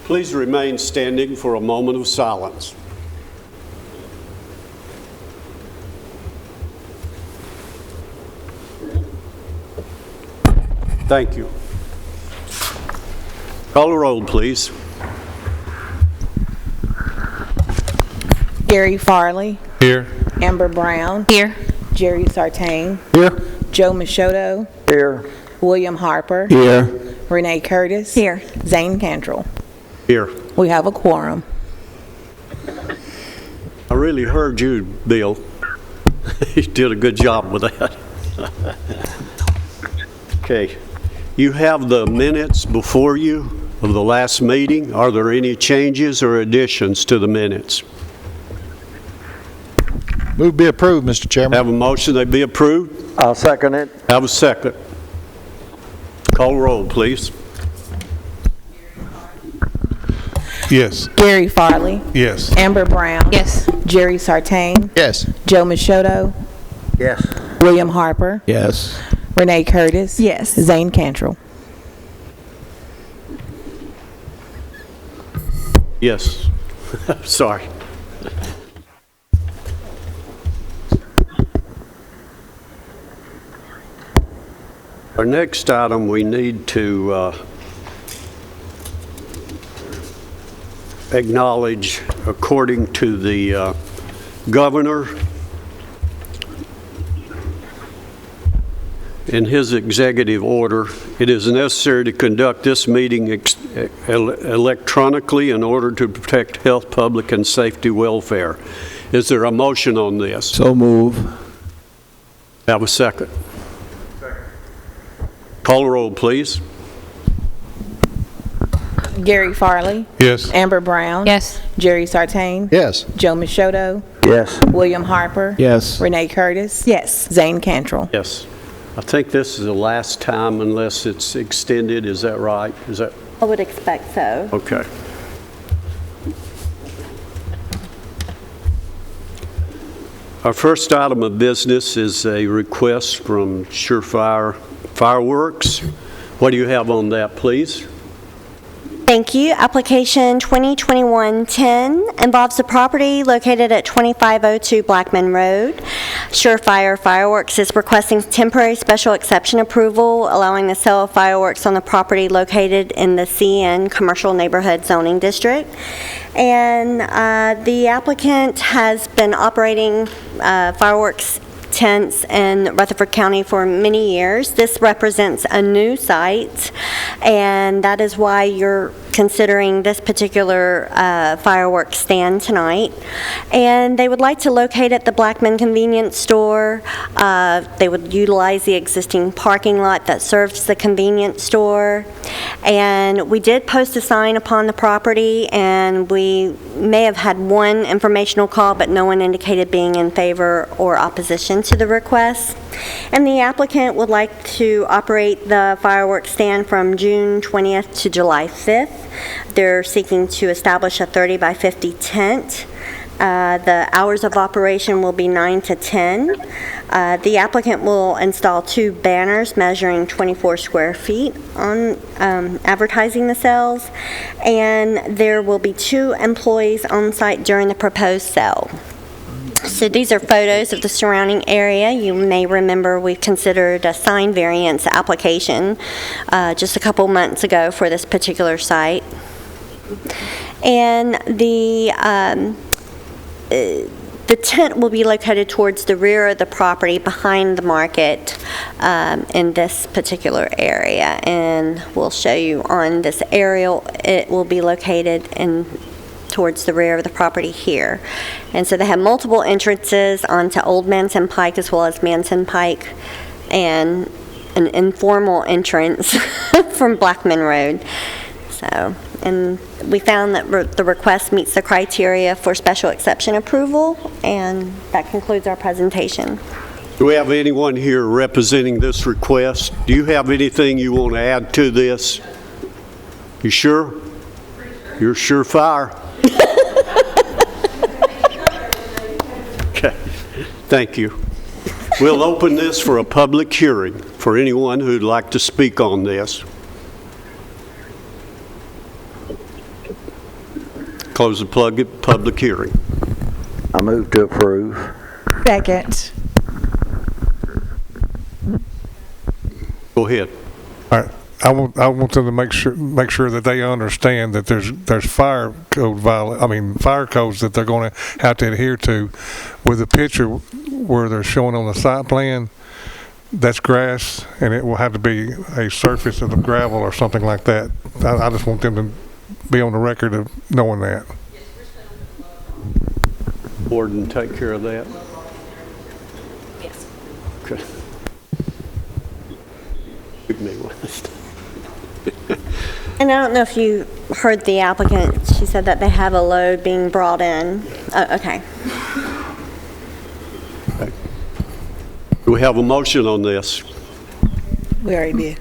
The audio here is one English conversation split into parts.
Please remain standing for a moment of silence. Thank you. Call the roll, please. Gary Farley. Here. Amber Brown. Here. Jerry Sartain. Here. Joe Machado. Here. William Harper. Here. Renee Curtis. Here. Zane Cantrell. Here. We have a quorum. I really heard you, Bill. You did a good job with that. Okay. You have the minutes before you of the last meeting. Are there any changes or additions to the minutes? Move be approved, Mr. Chairman. Have a motion they be approved? I'll second it. Have a second. Call roll, please. Yes. Gary Farley. Yes. Amber Brown. Yes. Jerry Sartain. Yes. Joe Machado. Yes. William Harper. Yes. Renee Curtis. Yes. Zane Cantrell. Yes. Sorry. Our next item, we need to acknowledge, according to the governor, in his executive order, it is necessary to conduct this meeting electronically in order to protect health, public, and safety welfare. Is there a motion on this? So move. Have a second. Call the roll, please. Gary Farley. Yes. Amber Brown. Yes. Jerry Sartain. Yes. Joe Machado. Yes. William Harper. Yes. Renee Curtis. Yes. Zane Cantrell. Yes. I think this is the last time unless it's extended. Is that right? Is that I would expect so. okay? Our first item of business is a request from Surefire Fireworks. What do you have on that, please? Thank you. Application 2021-10 involves a property located at 2502 Blackman Road. Surefire Fireworks is requesting temporary special exception approval, allowing the sale of fireworks on the property located in the CN Commercial Neighborhood Zoning District. And the applicant has been operating fireworks tents in Rutherford County for many years. This represents a new site, and that is why you're considering this particular fireworks stand tonight. And they would like to locate at the Blackman convenience store. They would utilize the existing parking lot that serves the convenience store. And we did post a sign upon the property, and we may have had one informational call, but no one indicated being in favor or opposition to the request. And the applicant would like to operate the fireworks stand from June 20th to July 5th. They're seeking to establish a 30 by 50 tent. The hours of operation will be 9 to 10. The applicant will install 2 banners measuring 24 square feet on advertising the sales, and there will be 2 employees on site during the proposed sale. So these are photos of the surrounding area. You may remember we considered a sign variance application just a couple months ago for this particular site. And the tent will be located towards the rear of the property behind the market in this particular area. And we'll show you on this aerial, it will be located towards the rear of the property here. And so they have multiple entrances onto Old Manson Pike as well as Manson Pike, and an informal entrance from Blackman Road. So, and we found that the request meets the criteria for special exception approval, and that concludes our presentation. Do we have anyone here representing this request? Do you have anything you want to add to this? You sure? You're Surefire. Okay, thank you. We'll open this for a public hearing for anyone who'd like to speak on this. Close the public hearing. I move to approve. Second. Go ahead. All right. I want them to make sure that they understand that there's fire codes that they're going to have to adhere to. With the picture where they're showing on the site plan, that's grass, and it will have to be a surface of the gravel or something like that. I just want them to be on the record of knowing that. Board take care of that? Yes. Okay. Give me one. And I don't know if you heard the applicant, she said that they have a load being brought in. Oh, okay. Do we have a motion on this? We already did.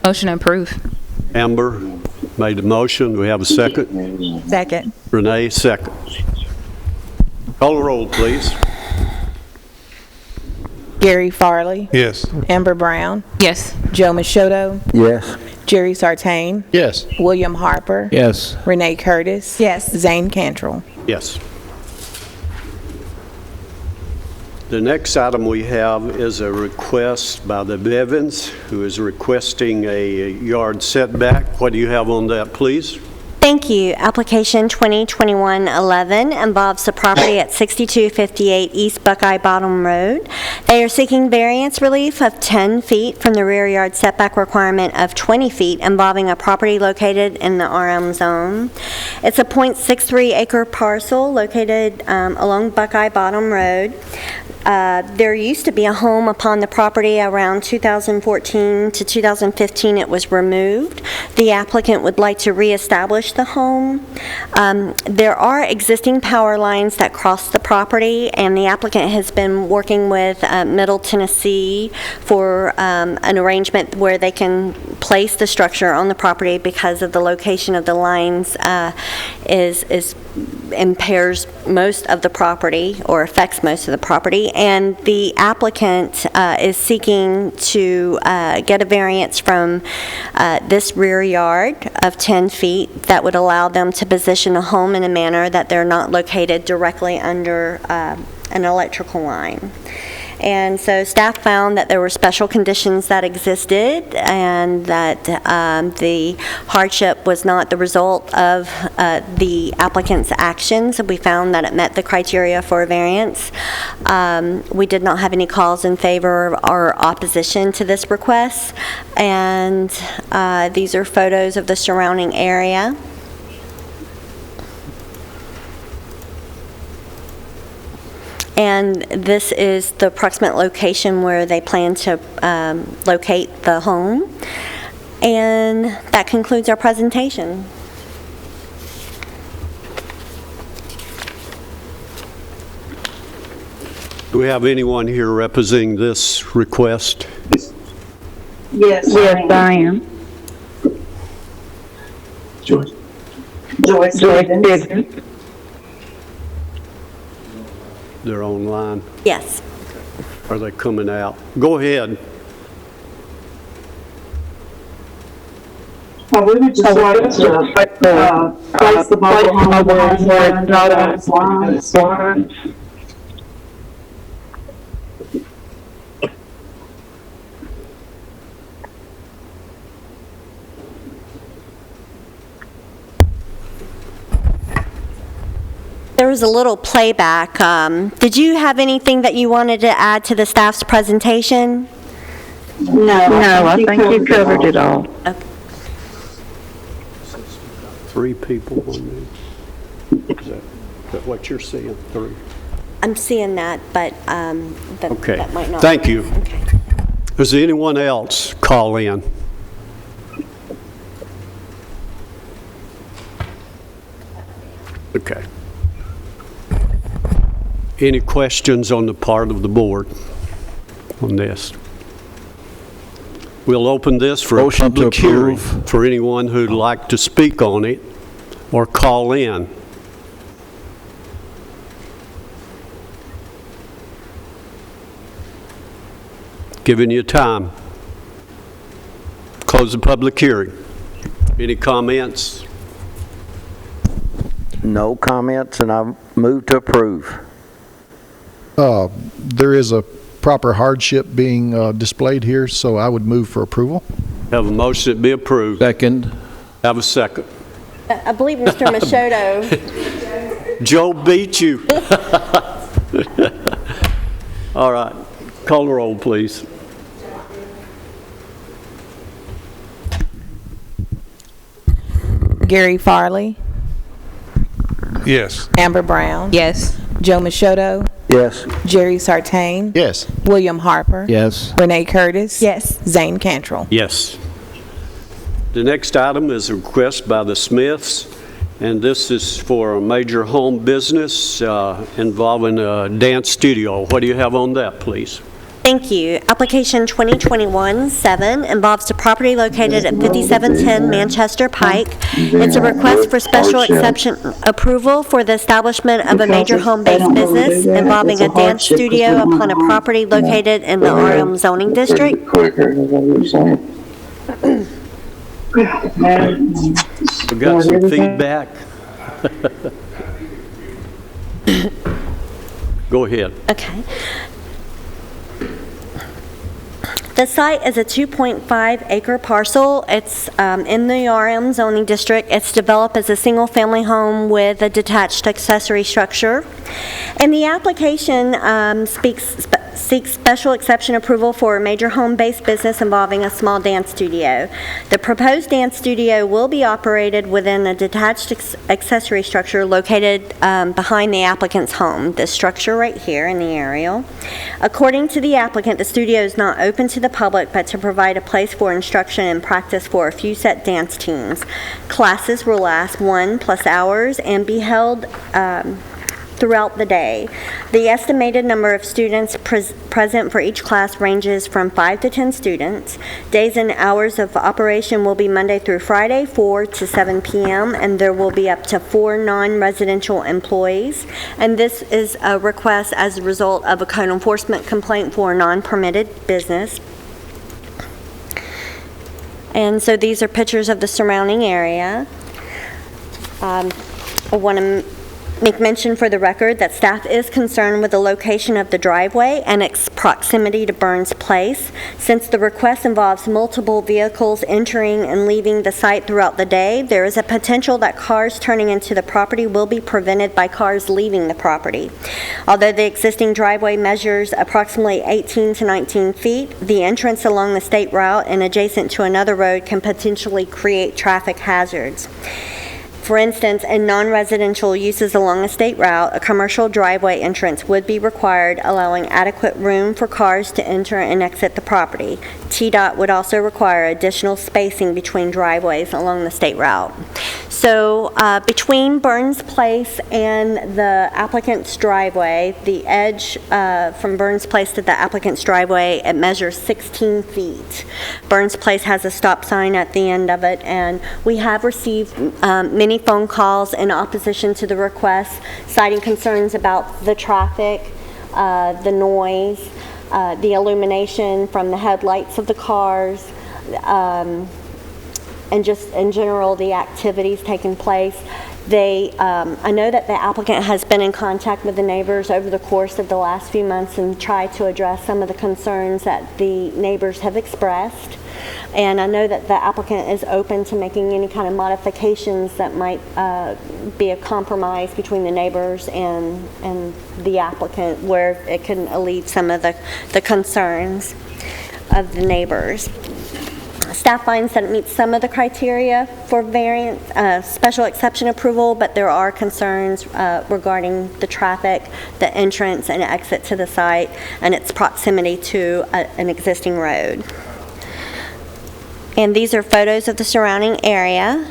Motion approved. Amber made the motion. Do we have a second? Second. Renee, second. Call the roll, please. Gary Farley. Yes. Amber Brown. Yes. Joe Machado. Yes. Jerry Sartain. Yes. William Harper. Yes. Renee Curtis. Yes. Zane Cantrell. Yes. The next item we have is a request by the Bevins, who is requesting a yard setback. What do you have on that, please? Thank you. Application 2021-11 involves the property at 6258 East Buckeye Bottom Road. They are seeking variance relief of 10 feet from the rear yard setback requirement of 20 feet involving a property located in the RM zone. It's a .63 acre parcel located along Buckeye Bottom Road. There used to be a home upon the property around 2014 to 2015. It was removed. The applicant would like to reestablish the home. There are existing power lines that cross the property, and the applicant has been working with Middle Tennessee for an arrangement where they can place the structure on the property because of the location of the lines impairs most of the property or affects most of the property, and the applicant is seeking to get a variance from this rear yard of 10 feet that would allow them to position a home in a manner that they're not located directly under an electrical line. And so staff found that there were special conditions that existed and that the hardship was not the result of the applicant's actions. We found that it met the criteria for a variance. We did not have any calls in favor or opposition to this request. And these are photos of the surrounding area. And this is the approximate location where they plan to locate the home. And that concludes our presentation. Do we have anyone here representing this request? Yes, I am. Joyce Stevens. They're online. Yes. Are they coming out? Go ahead. We would just like to place the mobile home where it's not on its lines. There was a little playback. Did you have anything that you wanted to add to the staff's presentation? No, I think you covered it all. Okay. 3 people on there. Is that what you're seeing? 3? I'm seeing that, but Okay. that might not. Thank you. Okay. Does anyone else call in? Okay. Any questions on the part of the board on this? We'll open this for a Motion to public hearing approve. for anyone who'd like to speak on it or call in. Giving you time. Close the public hearing. Any comments? No comments, and I move to approve. There is a proper hardship being displayed here, so I would move for approval. Have a motion to be approved. Second. Have a second. I believe Mr. Machoto. Joe beat you. All right. Call the roll, please. Gary Farley, Yes. Amber Brown. Yes. Joe Machoto, Yes. Jerry Sartain. Yes. William Harper. Yes. Renee Curtis. Yes. Zane Cantrell. Yes. The next item is a request by the Smiths, and this is for a major home business involving a dance studio. What do you have on that, please? Thank you. Application 2021-7 involves a property located at 5710 Manchester Pike. It's a request for special exception approval for the establishment of a major home-based business involving a dance studio upon a property located in the RM zoning district. Quicker, is what you're saying. We got some feedback. Go ahead. Okay. The site is a 2.5-acre parcel. It's in the RM zoning district. It's developed as a single-family home with a detached accessory structure. And the application seeks special exception approval for a major home-based business involving a small dance studio. The proposed dance studio will be operated within a detached accessory structure located behind the applicant's home, this structure right here in the aerial. According to the applicant, the studio is not open to the public, but to provide a place for instruction and practice for a few set dance teams. Classes will last 1+ hours and be held throughout the day. The estimated number of students present for each class ranges from 5 to 10 students. Days and hours of operation will be Monday through Friday, 4 to 7 p.m., and there will be up to 4 non-residential employees. And this is a request as a result of a code enforcement complaint for a non-permitted business. And so these are pictures of the surrounding area. I want to make mention for the record that staff is concerned with the location of the driveway and its proximity to Burns Place. Since the request involves multiple vehicles entering and leaving the site throughout the day, there is a potential that cars turning into the property will be prevented by cars leaving the property. Although the existing driveway measures approximately 18 to 19 feet, the entrance along the state route and adjacent to another road can potentially create traffic hazards. For instance, in non-residential uses along a state route, a commercial driveway entrance would be required, allowing adequate room for cars to enter and exit the property. TDOT would also require additional spacing between driveways along the state route. So between Burns Place and the applicant's driveway, the edge from Burns Place to the applicant's driveway, it measures 16 feet. Burns Place has a stop sign at the end of it, and we have received many phone calls in opposition to the request, citing concerns about the traffic, the noise, the illumination from the headlights of the cars, and just in general the activities taking place. I know that the applicant has been in contact with the neighbors over the course of the last few months and tried to address some of the concerns that the neighbors have expressed. And I know that the applicant is open to making any kind of modifications that might be a compromise between the neighbors and the applicant, where it can alleviate some of the concerns of the neighbors. Staff finds that it meets some of the criteria for variance, special exception approval, but there are concerns regarding the traffic, the entrance and exit to the site, and its proximity to an existing road. And these are photos of the surrounding area.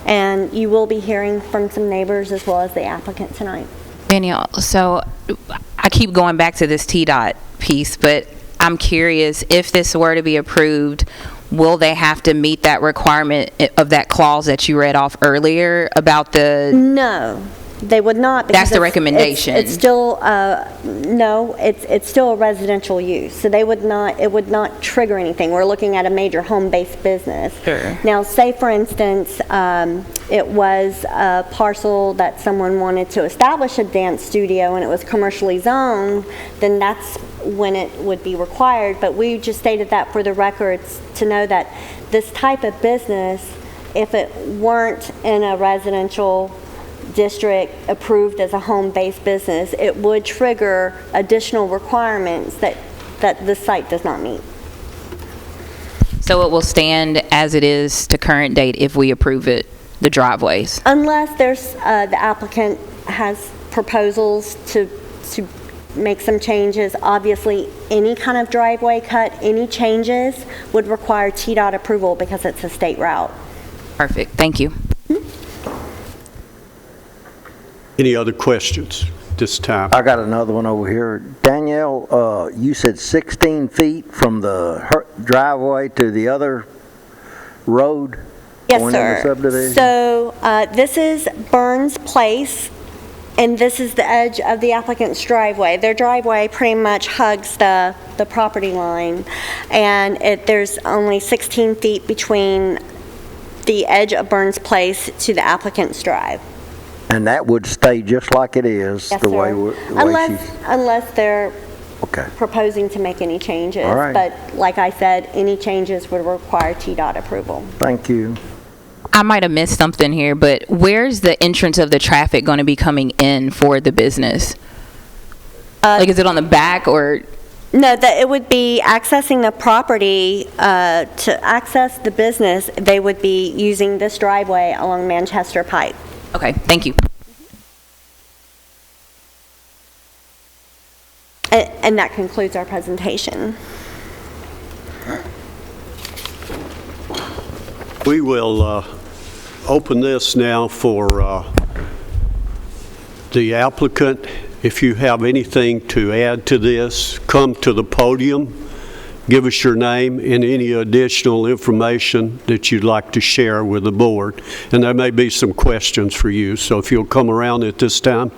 And you will be hearing from some neighbors as well as the applicant tonight. Danielle, so I keep going back to this TDOT piece, but I'm curious, if this were to be approved, will they have to meet that requirement of that clause that you read off earlier about the... No. They would not. Because That's the recommendation. It's still, no, it's still a residential use. So it would not trigger anything. We're looking at a major home-based business. Sure. Now, say for instance, it was a parcel that someone wanted to establish a dance studio and it was commercially zoned, then that's when it would be required. But we just stated that for the records to know that this type of business, if it weren't in a residential district approved as a home-based business, it would trigger additional requirements that the site does not meet. So it will stand as it is to current date if we approve it, the driveways? Unless there's, the applicant has proposals to make some changes. Obviously, any kind of driveway cut, any changes would require TDOT approval because it's a state route. Perfect, thank you. Any other questions this time? I got another one over here. Danielle, you said 16 feet from the driveway to the other road? Yes, going in the sir. subdivision? So this is Burns Place, and this is the edge of the applicant's driveway. Their driveway pretty much hugs the property line, and there's only 16 feet between the edge of Burns Place to the applicant's drive. And that would stay just like it is, Yes, the way sir. Unless they're okay. proposing to make any changes. All right. But like I said, any changes would require TDOT approval. Thank you. I might have missed something here, but where's the entrance of the traffic going to be coming in for the business? Like, is it on the back or? No, that it would be accessing the property. To access the business, they would be using this driveway along Manchester Pike. Okay, thank you. And that concludes our presentation. We will open this now for the applicant. If you have anything to add to this, come to the podium, give us your name and any additional information that you'd like to share with the board. And there may be some questions for you, so if you'll come around at this time.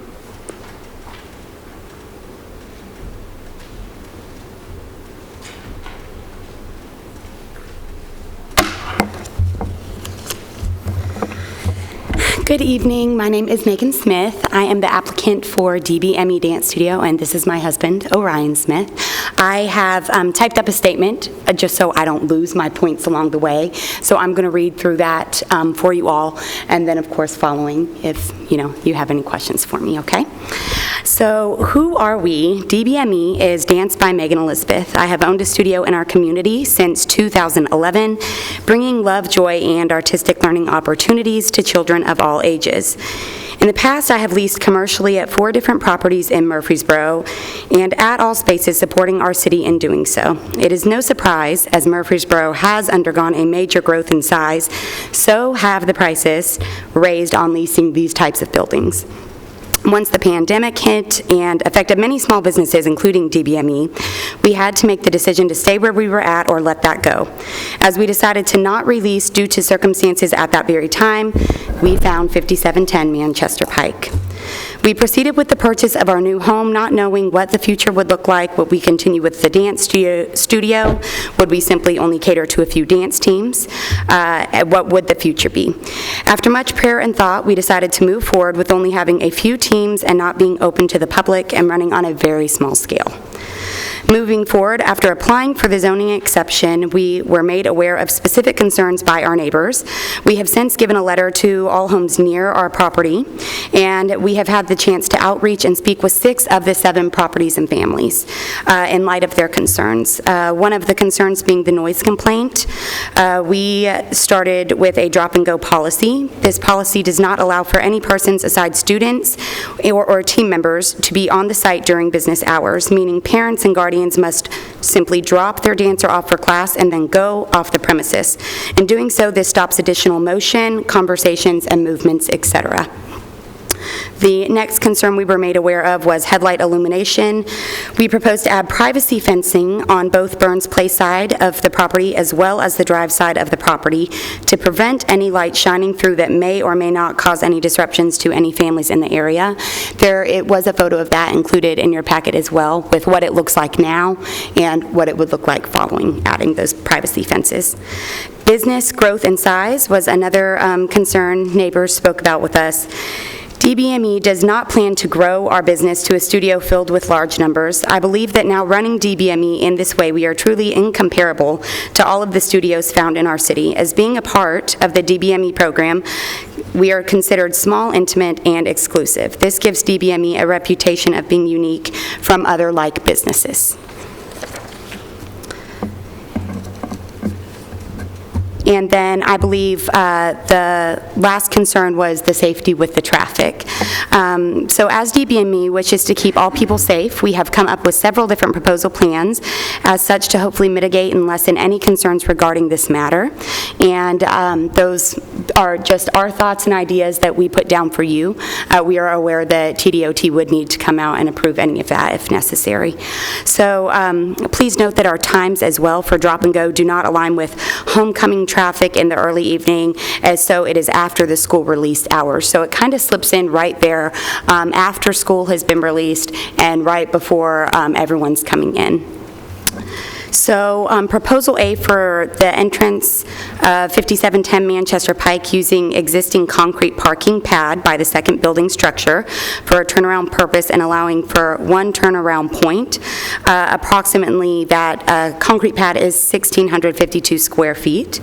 Good evening. My name is Megan Smith. I am the applicant for DBME Dance Studio, and this is my husband, Orion Smith. I have typed up a statement just so I don't lose my points along the way. So I'm going to read through that for you all, and then, of course, following if you have any questions for me, okay? So who are we? DBME is Dance by Megan Elizabeth. I have owned a studio in our community since 2011, bringing love, joy, and artistic learning opportunities to children of all ages. In the past, I have leased commercially at 4 different properties in Murfreesboro and at all spaces supporting our city in doing so. It is no surprise, as Murfreesboro has undergone a major growth in size, so have the prices raised on leasing these types of buildings. Once the pandemic hit and affected many small businesses, including DBME, we had to make the decision to stay where we were at or let that go. As we decided to not release due to circumstances at that very time, we found 5710 Manchester Pike. We proceeded with the purchase of our new home, not knowing what the future would look like. Would we continue with the dance studio? Would we simply only cater to a few dance teams? What would the future be? After much prayer and thought, we decided to move forward with only having a few teams and not being open to the public and running on a very small scale. Moving forward, after applying for the zoning exception, we were made aware of specific concerns by our neighbors. We have since given a letter to all homes near our property, and we have had the chance to outreach and speak with 6 of the 7 properties and families in light of their concerns. One of the concerns being the noise complaint. We started with a drop-and-go policy. This policy does not allow for any persons aside students or team members to be on the site during business hours, meaning parents and guardians must simply drop their dancer off for class and then go off the premises. In doing so, this stops additional motion, conversations, and movements, etc. The next concern we were made aware of was Headlight Illumination. We proposed to add privacy fencing on both Burns Place side of the property as well as the drive side of the property to prevent any light shining through that may or may not cause any disruptions to any families in the area. It was a photo of that included in your packet as well, with what it looks like now and what it would look like following adding those privacy fences. Business growth and size was another concern neighbors spoke about with us. DBME does not plan to grow our business to a studio filled with large numbers. I believe that now running DBME in this way, we are truly incomparable to all of the studios found in our city. As being a part of the DBME program, we are considered small, intimate, and exclusive. This gives DBME a reputation of being unique from other like businesses. And then I believe the last concern was the safety with the traffic. So as DBME wishes to keep all people safe, we have come up with several different proposal plans as such to hopefully mitigate and lessen any concerns regarding this matter. And those are just our thoughts and ideas that we put down for you. We are aware that TDOT would need to come out and approve any of that if necessary. So please note that our times as well for drop and go do not align with homecoming traffic in the early evening, as so it is after the school release hours. So it kind of slips in right there after school has been released and right before everyone's coming in. So Proposal A for the entrance of 5710 Manchester Pike using existing concrete parking pad by the second building structure for a turnaround purpose and allowing for one turnaround point. Approximately that concrete pad is 1,652 square feet.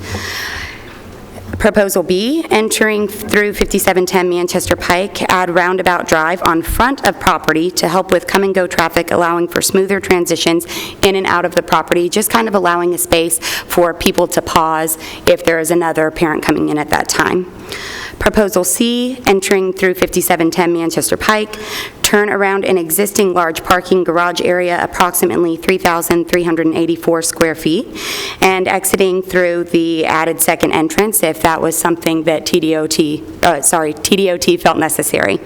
Proposal B, entering through 5710 Manchester Pike, add roundabout drive on front of property to help with come-and-go traffic, allowing for smoother transitions in and out of the property, just kind of allowing a space for people to pause if there is another parent coming in at that time. Proposal C, entering through 5710 Manchester Pike, turn around an existing large parking garage area approximately 3,384 square feet, and exiting through the added second entrance if that was something that TDOT felt necessary.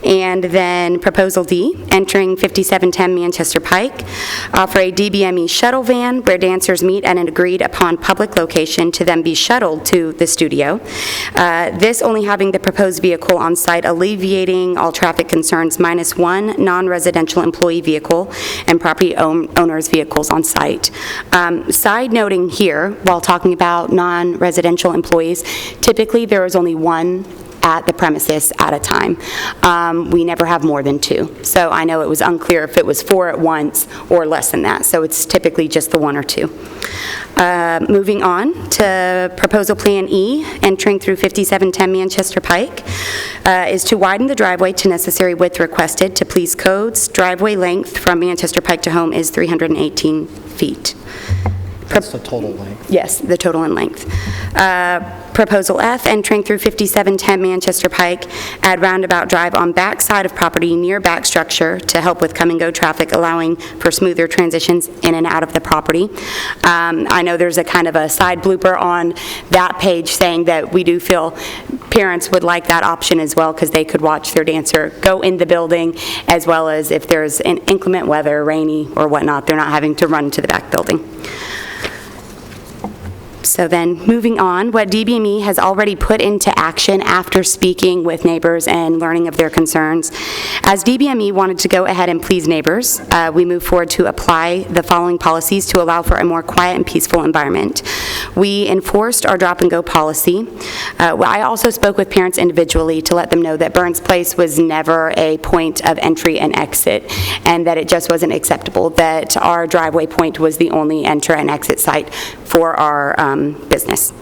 And then Proposal D, entering 5710 Manchester Pike, offer a DBME shuttle van where dancers meet at an agreed upon public location to then be shuttled to the studio. This only having the proposed vehicle on site, alleviating all traffic concerns minus one non-residential employee vehicle and property owners' vehicles on site. Side noting here, while talking about non-residential employees, typically there is only one at the premises at a time. We never have more than two. So I know it was unclear if it was 4 at once or less than that. So it's typically just the 1 or 2. Moving on to Proposal Plan E, entering through 5710 Manchester Pike, is to widen the driveway to necessary width requested to please codes. Driveway length from Manchester Pike to home is 318 feet. That's the total length. Yes, the total in length. Proposal F, entering through 5710 Manchester Pike, add roundabout drive on back side of property near back structure to help with come-and-go traffic, allowing for smoother transitions in and out of the property. I know there's a kind of a side blooper on that page saying that we do feel parents would like that option as well because they could watch their dancer go in the building, as well as if there's an inclement weather, rainy or whatnot, they're not having to run to the back building. So then, moving on, what DBME has already put into action after speaking with neighbors and learning of their concerns. As DBME wanted to go ahead and please neighbors, we moved forward to apply the following policies to allow for a more quiet and peaceful environment. We enforced our drop-and-go policy. I also spoke with parents individually to let them know that Burns Place was never a point of entry and exit, and that it just wasn't acceptable, that our driveway point was the only enter and exit site for our business.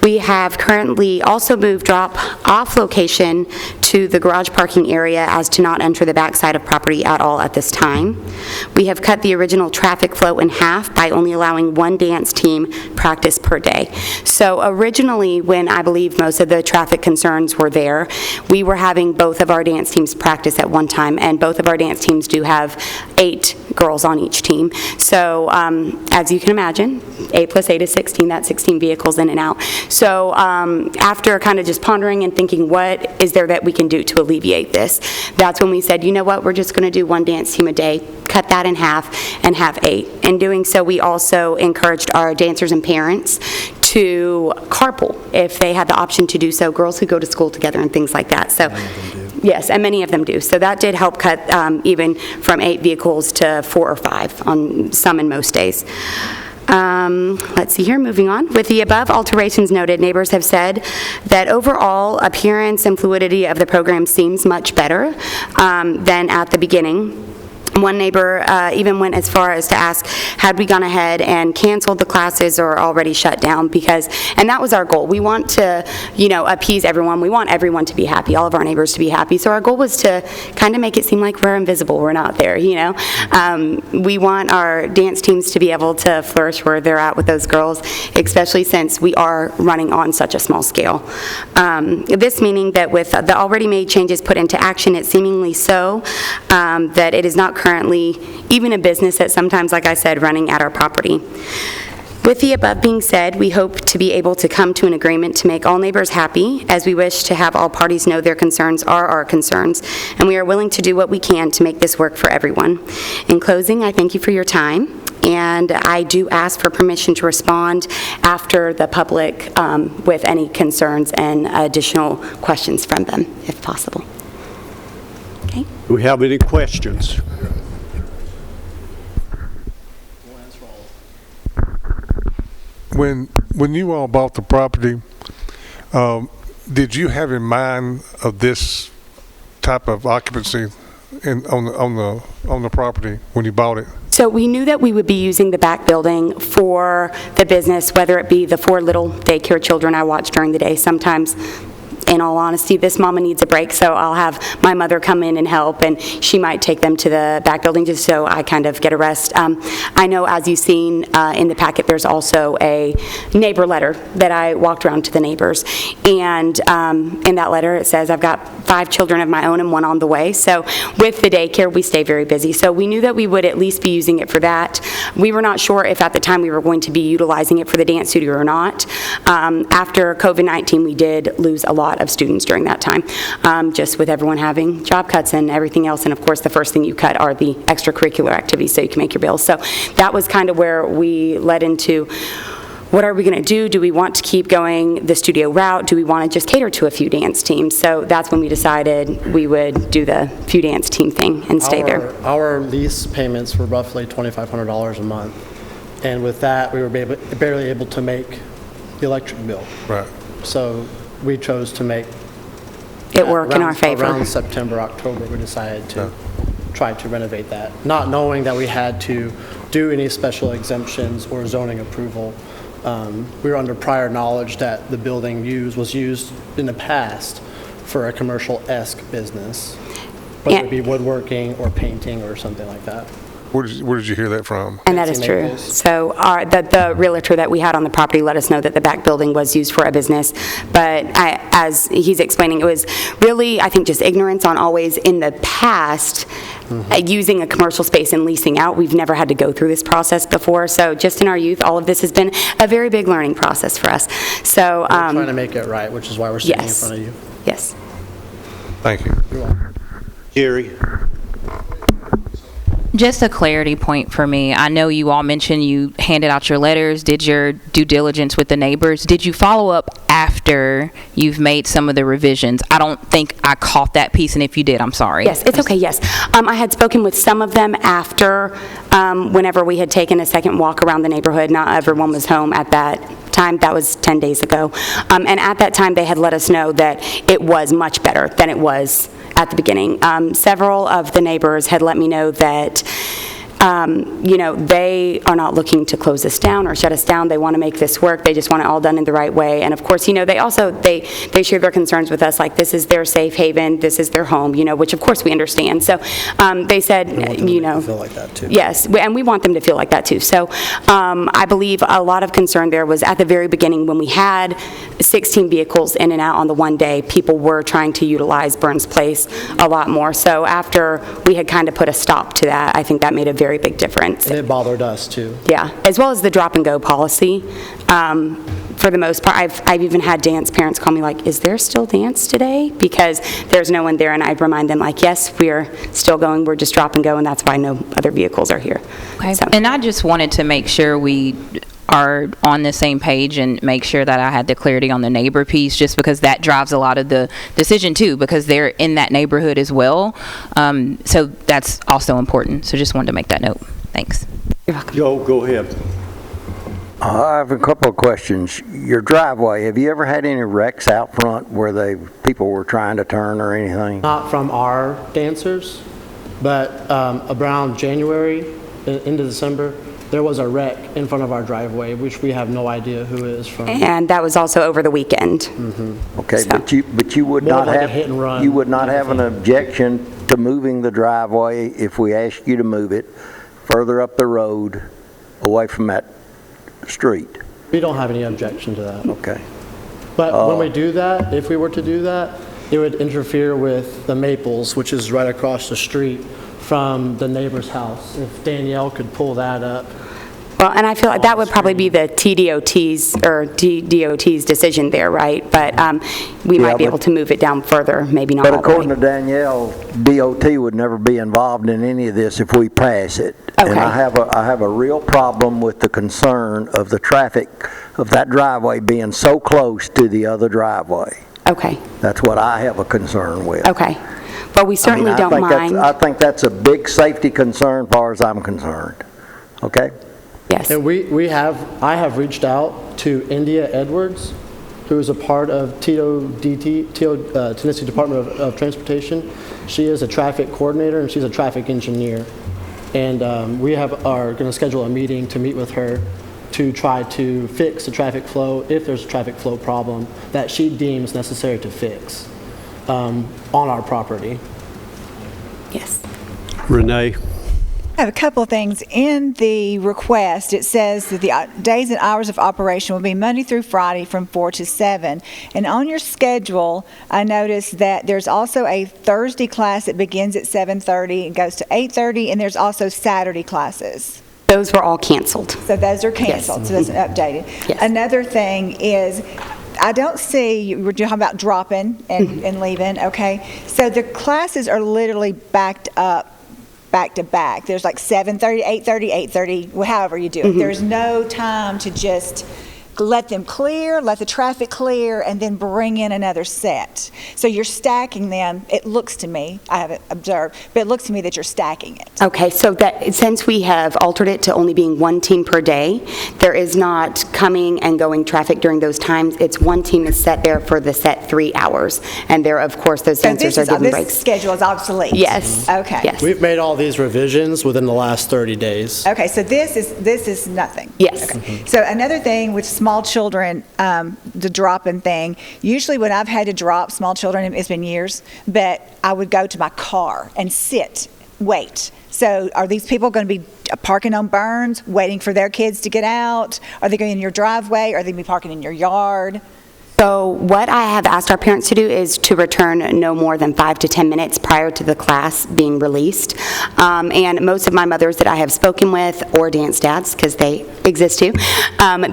We have currently also moved drop-off location to the garage parking area as to not enter the backside of property at all at this time. We have cut the original traffic flow in half by only allowing one dance team practice per day. So originally, when I believe most of the traffic concerns were there, we were having both of our dance teams practice at one time, and both of our dance teams do have 8 girls on each team. So as you can imagine, 8 plus 8 is 16, that's 16 vehicles in and out. So after kind of just pondering and thinking, what is there that we can do to alleviate this? That's when we said, you know what, we're just going to do one dance team a day, cut that in half, and have 8. In doing so, we also encouraged our dancers and parents to carpool if they had the option to do so. Girls who go to school together and things like that. So, yes, and many of them do. So that did help cut even from 8 vehicles to 4 or 5 on some and most days. Let's see here, moving on. With the above alterations noted, neighbors have said that overall appearance and fluidity of the program seems much better than at the beginning. One neighbor even went as far as to ask, had we gone ahead and canceled the classes or already shut down? Because, and that was our goal. We want to, appease everyone. We want everyone to be happy, all of our neighbors to be happy. So our goal was to kind of make it seem like we're invisible. We're not there, We want our dance teams to be able to flourish where they're at with those girls, especially since we are running on such a small scale. This meaning that with the already made changes put into action, it's seemingly so that it is not currently even a business that sometimes, like I said, running at our property. With the above being said, we hope to be able to come to an agreement to make all neighbors happy, as we wish to have all parties know their concerns are our concerns, and we are willing to do what we can to make this work for everyone. In closing, I thank you for your time, and I do ask for permission to respond after the public with any concerns and additional questions from them, if possible. Okay. Do we have any questions? When you all bought the property, did you have in mind of this type of occupancy on the property when you bought it? So we knew that we would be using the back building for the business, whether it be the 4 little daycare children I watch during the day. Sometimes, in all honesty, this mama needs a break, so I'll have my mother come in and help, and she might take them to the back building just so I kind of get a rest. I know, as you've seen in the packet, there's also a neighbor letter that I walked around to the neighbors, and in that letter it says, I've got 5 children of my own and 1 on the way, so with the daycare we stay very busy. So we knew that we would at least be using it for that. We were not sure if at the time we were going to be utilizing it for the dance studio or not. After COVID-19, we did lose a lot of students during that time, just with everyone having job cuts and everything else. And of course, the first thing you cut are the extracurricular activities so you can make your bills. So that was kind of where we led into, what are we going to do? Do we want to keep going the studio route? Do we want to just cater to a few dance teams? So that's when we decided we would do the few dance team thing and stay there. Our lease payments were roughly $2,500 a month. And with that, we were barely able to make the electric bill. Right. So we chose to make it work in our favor. Around September, October, we decided to try to renovate that, not knowing that we had to do any special exemptions or zoning approval. We were under prior knowledge that the building was used in the past for a commercial-esque business, whether it be woodworking or painting or something like that. Where did you hear that from? And that is true. So the realtor that we had on the property let us know that the back building was used for a business. But as he's explaining, it was really, I think, just ignorance on always in the past using a commercial space and leasing out. We've never had to go through this process before. So just in our youth, all of this has been a very big learning process for us. So we're trying to make it right, which is why we're sitting in front of you. Yes. Thank you. You're welcome. Jerry? Just a clarity point for me. I know you all mentioned you handed out your letters, did your due diligence with the neighbors. Did you follow up after you've made some of the revisions? I don't think I caught that piece, and if you did, I'm sorry. Yes, it's okay, yes. I had spoken with some of them after, whenever we had taken a second walk around the neighborhood. Not everyone was home at that time. That was 10 days ago. And at that time, they had let us know that it was much better than it was at the beginning. Several of the neighbors had let me know that they are not looking to close us down or shut us down. They want to make this work. They just want it all done in the right way. And of course, they also, they share their concerns with us, like this is their safe haven, this is their home, which of course we understand. So they said, feel like that too. Yes, and we want them to feel like that too. So I believe a lot of concern there was at the very beginning when we had 16 vehicles in and out on the one day, people were trying to utilize Burns Place a lot more. So after we had kind of put a stop to that, I think that made a very very big difference. And it bothered us too. Yeah, as well as the drop and go policy. For the most part, I've even had dance parents call me like, is there still dance today? Because there's no one there, and I'd remind them like, yes, we are still going, we're just drop and go, and that's why no other vehicles are here. Okay. So- And I just wanted to make sure we are on the same page and make sure that I had the clarity on the neighbor piece, just because that drives a lot of the decision too, because they're in that neighborhood as well. So that's also important. So just wanted to make that note. Thanks. You're welcome. Joe, go ahead. I have a couple of questions. Your driveway, have you ever had any wrecks out front where people were trying to turn or anything? Not from our dancers, but around January into December, there was a wreck in front of our driveway, which we have no idea who it is from. And that was also over the weekend. Okay, So- but you would More not like a have, hit and run you would not type have of an thing. objection to moving the driveway if we asked you to move it further up the road away from that street? We don't have any objection to that. Okay. But when we do that, if we were to do that, it would interfere with the Maples, which is right across the street from the neighbor's house. If Danielle could pull that up. Well, and I feel like that would probably be the TDOT's or DOT's decision there, right? But we Yeah, might be but- able to move it down further, maybe not But all the way. according to Danielle, DOT would never be involved in any of this if we pass it. And Okay. I have a real problem with the concern of the traffic of that driveway being so close to the other driveway. Okay, That's what I have a concern with. okay. Well, we certainly I don't think mind. I think that's a big safety concern as far as I'm concerned. Okay? Yes. And I have reached out to India Edwards, who is a part of Tennessee Department of Transportation. She is a traffic coordinator and she's a traffic engineer. And we are going to schedule a meeting to meet with her to try to fix the traffic flow, if there's a traffic flow problem that she deems necessary to fix on our property. Yes. Renee? I have a couple of things. In the request, it says that the days and hours of operation will be Monday through Friday from 4 to 7. And on your schedule, I noticed that there's also a Thursday class that begins at 7:30 and goes to 8:30, and there's also Saturday classes. Those were all canceled. So those are canceled, so that's updated. Yes. Another thing is, I don't see, you were talking about dropping and leaving, okay? So the classes are literally backed up, back to back. There's like 7:30, 8:30, 8:30, however you do it. There's no time to just let them clear, let the traffic clear, and then bring in another set. So you're stacking them, it looks to me, I haven't observed, but it looks to me that you're stacking it. Okay, so that since we have altered it to only being one team per day, there is not coming and going traffic during those times. It's one team is set there for the set 3 hours. And there, of course, those dancers are given This breaks. schedule is obsolete. Yes. Okay. Yes. We've made all these revisions within the last 30 days. Okay, so this is nothing. Yes. Okay. So another thing with small children, the dropping thing, usually when I've had to drop small children, it's been years, but I would go to my car and sit, wait. So are these people going to be parking on Burns, waiting for their kids to get out? Are they going in your driveway? Are they going to be parking in your yard? So what I have asked our parents to do is to return no more than 5 to 10 minutes prior to the class being released. And most of my mothers that I have spoken with, or dance dads, because they exist too,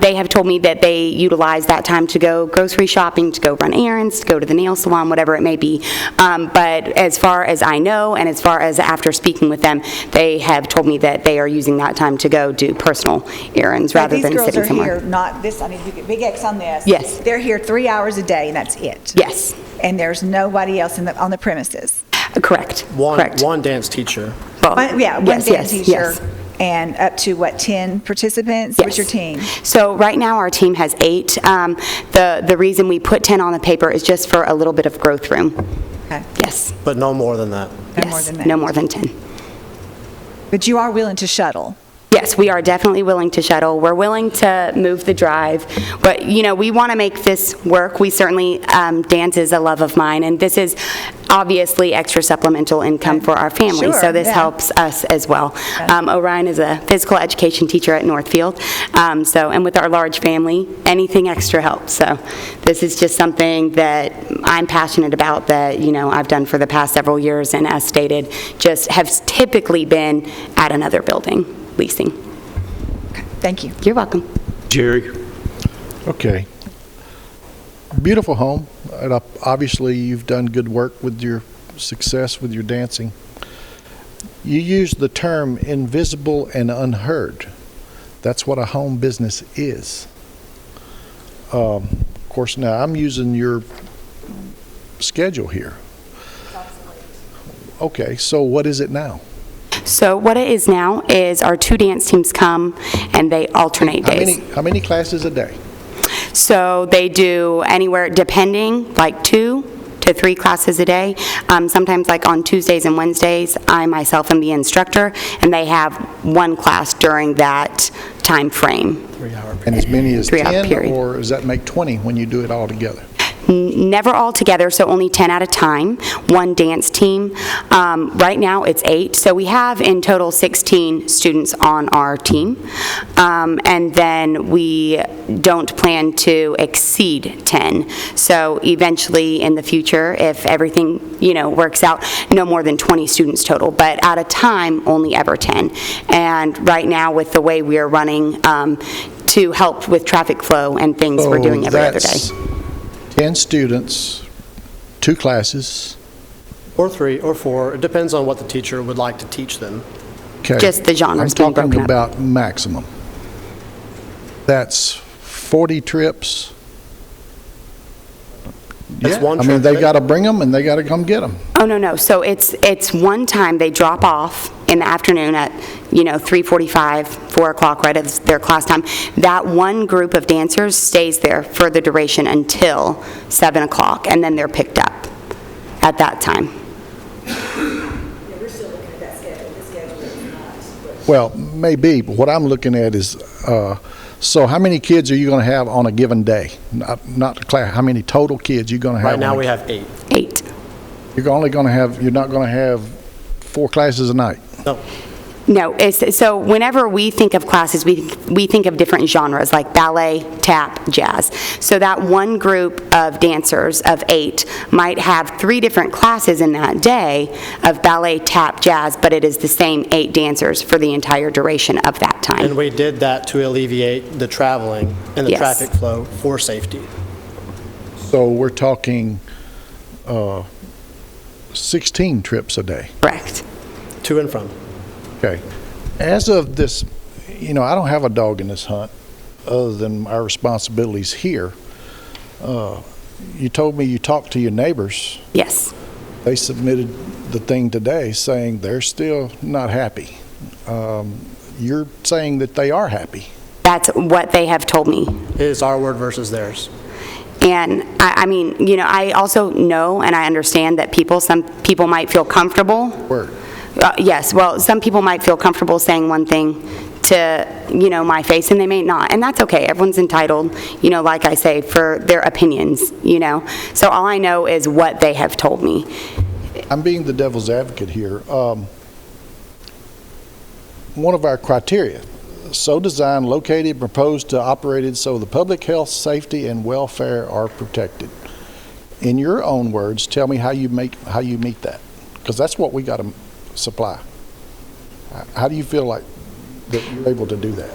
they have told me that they utilize that time to go grocery shopping, to go run errands, to go to the nail salon, whatever it may be. But as far as I know, and as far as after speaking with them, they have told me that they are using that time to go do personal errands rather than sitting These girls are somewhere. here, not this, I mean, big X on this. Yes. They're here 3 hours a day, and that's it. Yes, And there's nobody else on the premises. correct. Correct. One dance teacher. Well, One yes, dance yes, teacher, yes. and up to, what, 10 participants? Yes. What's your team? So right now, our team has 8. The reason we put 10 on the paper is just for a little bit of growth room. Okay. Yes. But no more than that. No more Yes, than that. no more than 10. But you are willing to shuttle? Yes, Yes, we are definitely willing to shuttle. We're willing to move the drive, but, we want to make this work. We certainly, dance is a love of mine, and this is obviously extra supplemental income for our family, Sure, so this yeah. helps us as well. Orion is a physical education teacher at Northfield, and with our large family, anything extra helps. So this is just something that I'm passionate about that, I've done for the past several years, and as stated, just have typically been at another building, leasing. Thank you. You're welcome. Jerry? Okay. Beautiful home. And obviously, you've done good work with your success with your dancing. You used the term invisible and unheard. That's what a home business is. Of course, now I'm using your schedule here. Okay, so what is it now? So what it is now is our 2 dance teams come and they alternate days. How many classes a day? So they do anywhere, depending, like 2 to 3 classes a day. Sometimes like on Tuesdays and Wednesdays, I myself am the instructor, and they have 1 class during that time frame. 3-hour period. And as many as 3-hour 10, period. or does that make 20 when you do it all together? Never all together, so only 10 at a time, 1 dance team. Right now, it's 8, so we have in total 16 students on our team. And then we don't plan to exceed 10. So eventually, in the future, if everything, works out, no more than 20 students total. But at a time, only ever 10. And right now, with the way we are running, to help with traffic flow and things, we're doing every other day. 10 students, 2 classes. Or 3 or 4, it depends on what the teacher would like to teach them. Okay. Just the genres being I'm talking broken up. about maximum. That's 40 trips. That's Yeah, one I mean, trip, they right? got to bring them and they got to come get them. Oh, no. So it's one time they drop off in the afternoon at, 3:45, 4 o'clock, right as their class time. That one group of dancers stays there for the duration until 7 o'clock, and then they're picked up at that time. Well, maybe, but what I'm looking at is, so how many kids are you going to have on a given day? Not the class, how many total kids you going to have? Right now, on a- we have 8. 8. You're not going to have 4 classes a night. No. No, so whenever we think of classes, we think of different genres, like ballet, tap, jazz. So that one group of dancers of 8 might have 3 different classes in that day of ballet, tap, jazz, but it is the same 8 dancers for the entire duration of that time. And we did that to alleviate the traveling and the Yes. traffic flow for safety. So we're talking 16 trips a day. Correct. To and from. Okay. As of this, I don't have a dog in this hunt other than our responsibilities here. You told me you talked to your neighbors. Yes. They submitted the thing today saying they're still not happy. You're saying that they are happy. That's what they have told me. It is our word versus theirs. And I mean, I also know and I understand that some people might feel comfortable. Word. Yes, well, some people might feel comfortable saying one thing to, my face, and they may not. And that's okay. Everyone's entitled, like I say, for their opinions, So all I know is what they have told me. I'm being the devil's advocate here. One of our criteria, so designed, located, proposed to operated so the public health, safety, and welfare are protected. In your own words, tell me how you meet that, because that's what we got to supply. How do you feel like that you're able to do that?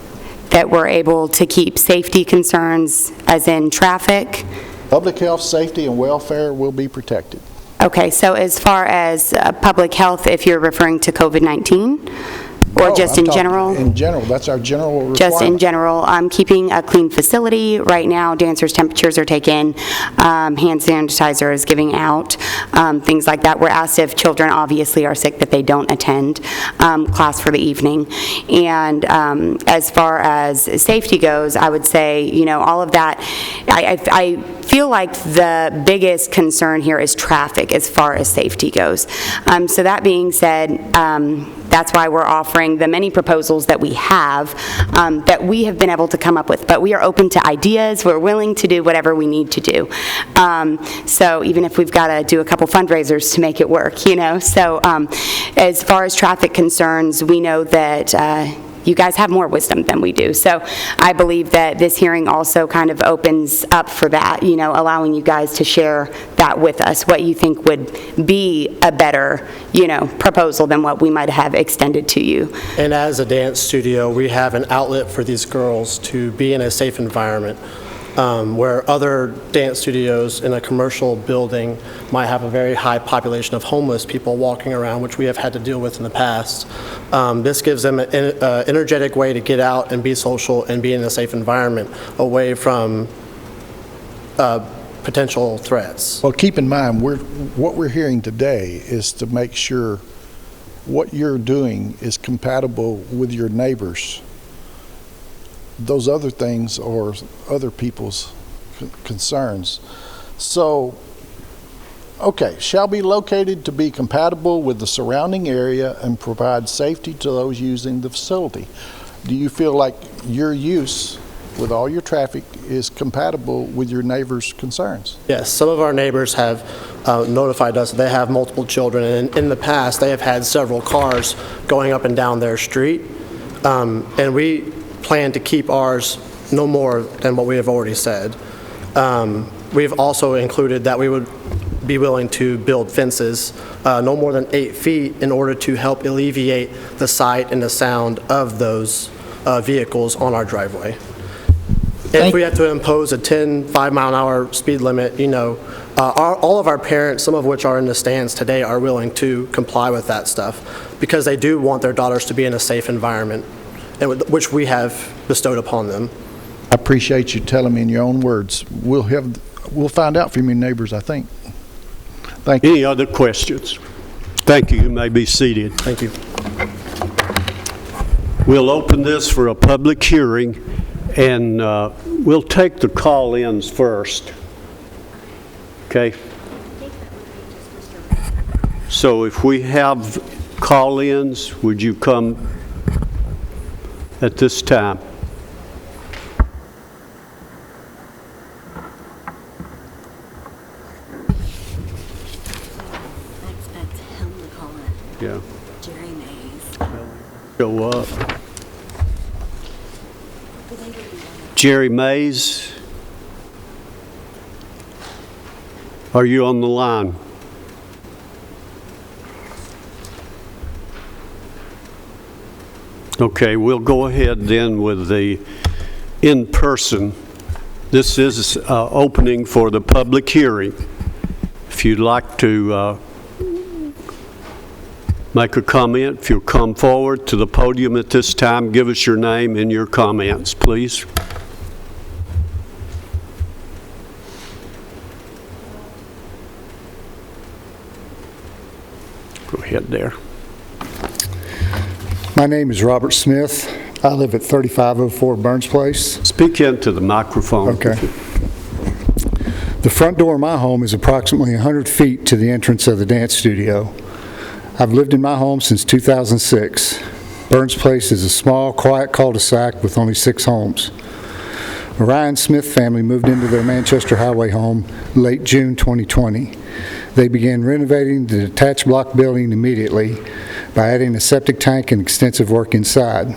That we're able to keep safety concerns, as in traffic. Public health, safety, and welfare will be protected. Okay, so as far as public health, if you're referring to COVID-19? Or No, just I'm in talking general? In general, that's our general requirement. Just in general, keeping a clean facility. Right now, dancers' temperatures are taken, hand sanitizer is giving out, things like that. We're asked if children obviously are sick that they don't attend class for the evening. And as far as safety goes, I would say, all of that, I feel like the biggest concern here is traffic as far as safety goes. So that being said, That's why we're offering the many proposals that we have been able to come up with. But we are open to ideas. We're willing to do whatever we need to do. So even if we've got to do a couple fundraisers to make it work, you know. So as far as traffic concerns, we know that you guys have more wisdom than we do. So I believe that this hearing also kind of opens up for that, you know, allowing you guys to share that with us, what you think would be a better, you know, proposal than what we might have extended to you. And as a dance studio, we have an outlet for these girls to be in a safe environment. Where other dance studios in a commercial building might have a very high population of homeless people walking around, which we have had to deal with in the past. This gives them an energetic way to get out and be social and be in a safe environment away from potential threats. Well, keep in mind, what we're hearing today is to make sure what you're doing is compatible with your neighbors. Those other things are other people's concerns. So, okay, shall be located to be compatible with the surrounding area and provide safety to those using the facility. Do you feel like your use with all your traffic is compatible with your neighbors' concerns? Yes, some of our neighbors have notified us that they have multiple children, and in the past they have had several cars going up and down their street, and we plan to keep ours no more than what we have already said. We've also included that we would be willing to build fences no more than 8 feet in order to help alleviate the sight and the sound of those vehicles on our driveway. If we have to impose a 10 5-mile-an-hour speed limit, you know, all of our parents, some of which are in the stands today, are willing to comply with that stuff because they do want their daughters to be in a safe environment, which we have bestowed upon them. I appreciate you telling me in your own words. We'll find out from your neighbors, I think. Thank you. Any other questions? Thank you. You may be seated. Thank you. We'll open this for a public hearing, and we'll take the call-ins first. Okay? So if we have call-ins, would you come at this time? Yeah. Jerry Mays. Go up. Jerry Mays, are you on the line? Okay, we'll go ahead then with the in-person. This is opening for the public hearing. If you'd like to make a comment, if you'll come forward to the podium at this time, give us your name and your comments, please. Go ahead there. My name is Robert Smith. I live at 3504 Burns Place. Speak into the microphone. Okay. The front door of my home is approximately 100 feet to the entrance of the dance studio. I've lived in my home since 2006. Burns Place is a small, quiet cul-de-sac with only 6 homes. The Ryan Smith family moved into their Manchester Highway home late June 2020. They began renovating the detached block building immediately by adding a septic tank and extensive work inside.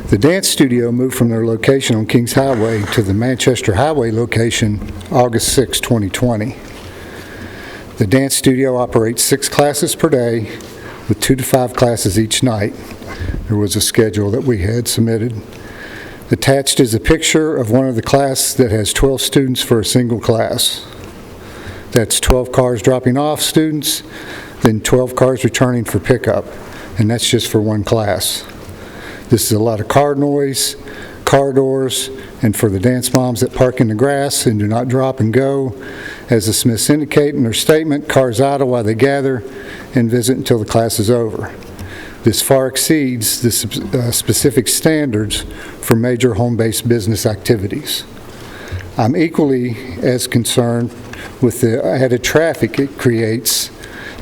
The dance studio moved from their location on Kings Highway to the Manchester Highway location August 6, 2020. The dance studio operates 6 classes per day with 2 to 5 classes each night. There was a schedule that we had submitted. Attached is a picture of one of the classes that has 12 students for a single class. That's 12 cars dropping off students, then 12 cars returning for pickup, and that's just for one class. This is a lot of car noise, car doors, and for the dance moms that park in the grass and do not drop and go. As the Smiths indicate in their statement, cars idle while they gather and visit until the class is over. This far exceeds the specific standards for major home-based business activities. I'm equally as concerned with the added traffic it creates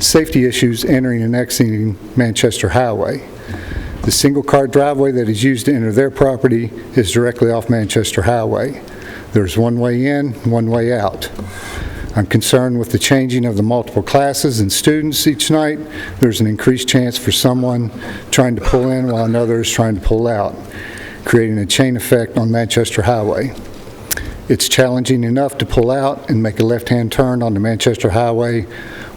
safety issues entering and exiting Manchester Highway. The single-car driveway that is used to enter their property is directly off Manchester Highway. There's one way in, one way out. I'm concerned with the changing of the multiple classes and students each night. There's an increased chance for someone trying to pull in while another is trying to pull out, creating a chain effect on Manchester Highway. It's challenging enough to pull out and make a left-hand turn on the Manchester Highway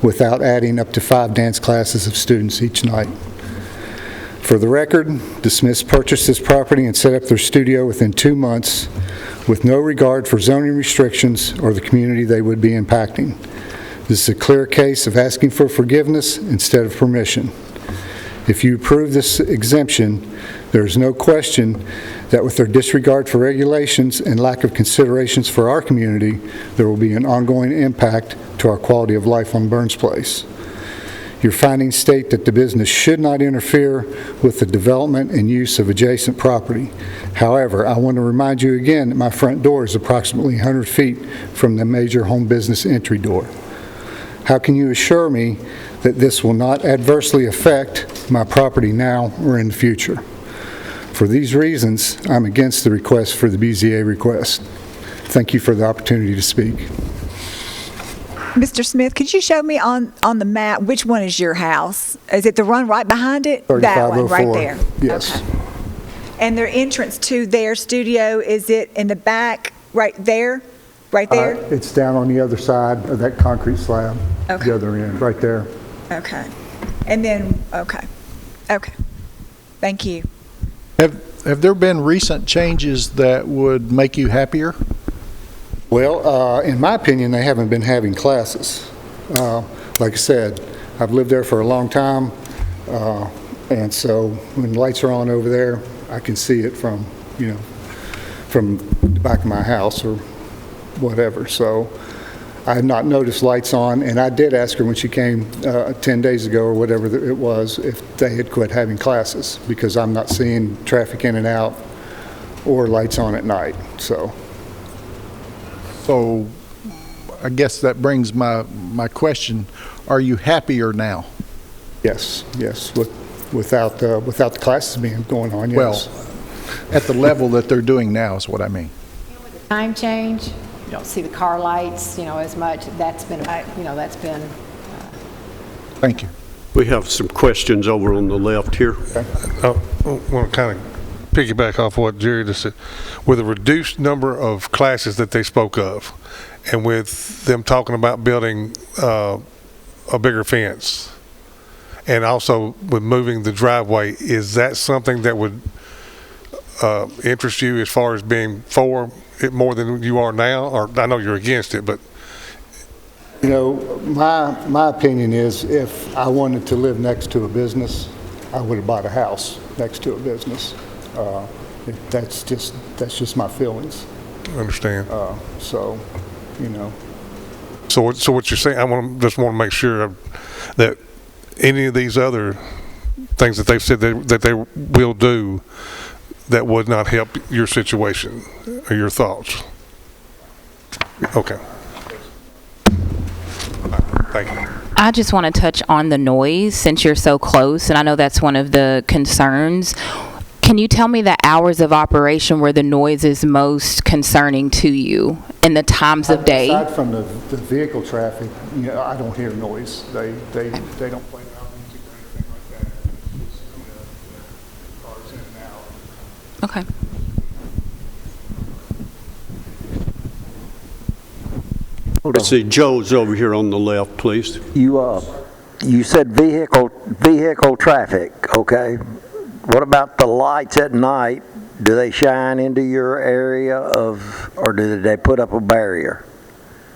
without adding up to 5 dance classes of students each night. For the record, the Smiths purchased this property and set up their studio within 2 months with no regard for zoning restrictions or the community they would be impacting. This is a clear case of asking for forgiveness instead of permission. If you approve this exemption, there is no question that with their disregard for regulations and lack of considerations for our community, there will be an ongoing impact to our quality of life on Burns Place. Your findings state that the business should not interfere with the development and use of adjacent property. However, I want to remind you again that my front door is approximately 100 feet from the major home business entry door. How can you assure me that this will not adversely affect my property now or in the future? For these reasons, I'm against the request for the BZA request. Thank you for the opportunity to speak. Mr. Smith, could you show me on the map which one is your house? Is it the one right behind it? That one, right there? Yes. Okay. And their entrance to their studio, is it in the back, right there? Right there? It's down on the other side of that concrete slab, Okay. the other end, right there. Okay. And then, okay. Okay. Thank you. Have there been recent changes that would make you happier? Well, in my opinion, they haven't been having classes. Like I said, I've lived there for a long time, and so when the lights are on over there, I can see it from, from the back of my house or whatever. So I have not noticed lights on, and I did ask her when she came 10 days ago or whatever it was if they had quit having classes, because I'm not seeing traffic in and out or lights on at night. So I guess that brings my question. Are you happier now? yes, without the classes being going on, yes. Well, at the level that they're doing now is what I mean. Time change, you don't see the car lights, as much. That's been, that's been. Thank you. We have some questions over on the left here. I want to kind of piggyback off what Jerry just said. With a reduced number of classes that they spoke of, and with them talking about building a bigger fence, and also with moving the driveway, is that something that would interest you as far as being for it more than you are now? Or I know you're against it, but my opinion is if I wanted to live next to a business, I would have bought a house next to a business. That's just my feelings. I understand. So what you're saying, just want to make sure that any of these other things that they've said that they will do that would not help your situation or your thoughts. Okay. Thank you. I just want to touch on the noise since you're so close, and I know that's one of the concerns. Can you tell me the hours of operation where the noise is most concerning to you and the times of day? Aside from the vehicle traffic, I don't hear noise. They don't play loud music or anything like that. It's just cars in and out. Okay. Let's see, Joe's over here on the left, please. You said vehicle traffic, okay? What about the lights at night? Do they shine into your area or do they put up a barrier?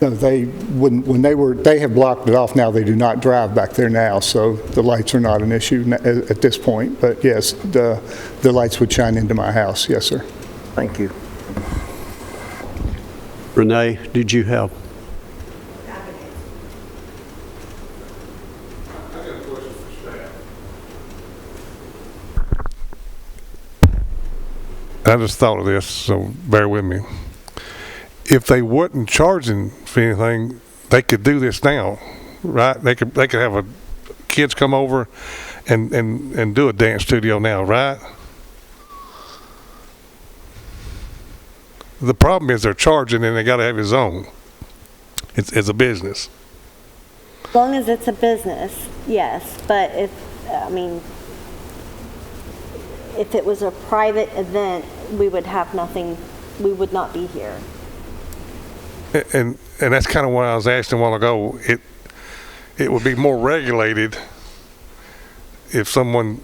No, they have blocked it off now. They do not drive back there now, so the lights are not an issue at this point. But yes, the lights would shine into my house. Yes, sir. Thank you. Renee, did you have? I just thought of this, so bear with me. If they wasn't charging for anything, they could do this now. right? They could have kids come over and do a dance studio now, right? The problem is they're charging and they got to have his own. It's a business. As long as it's a business, yes, but if it was a private event, we would have nothing, we would not be here. And that's kind of what I was asking a while ago. It would be more regulated if it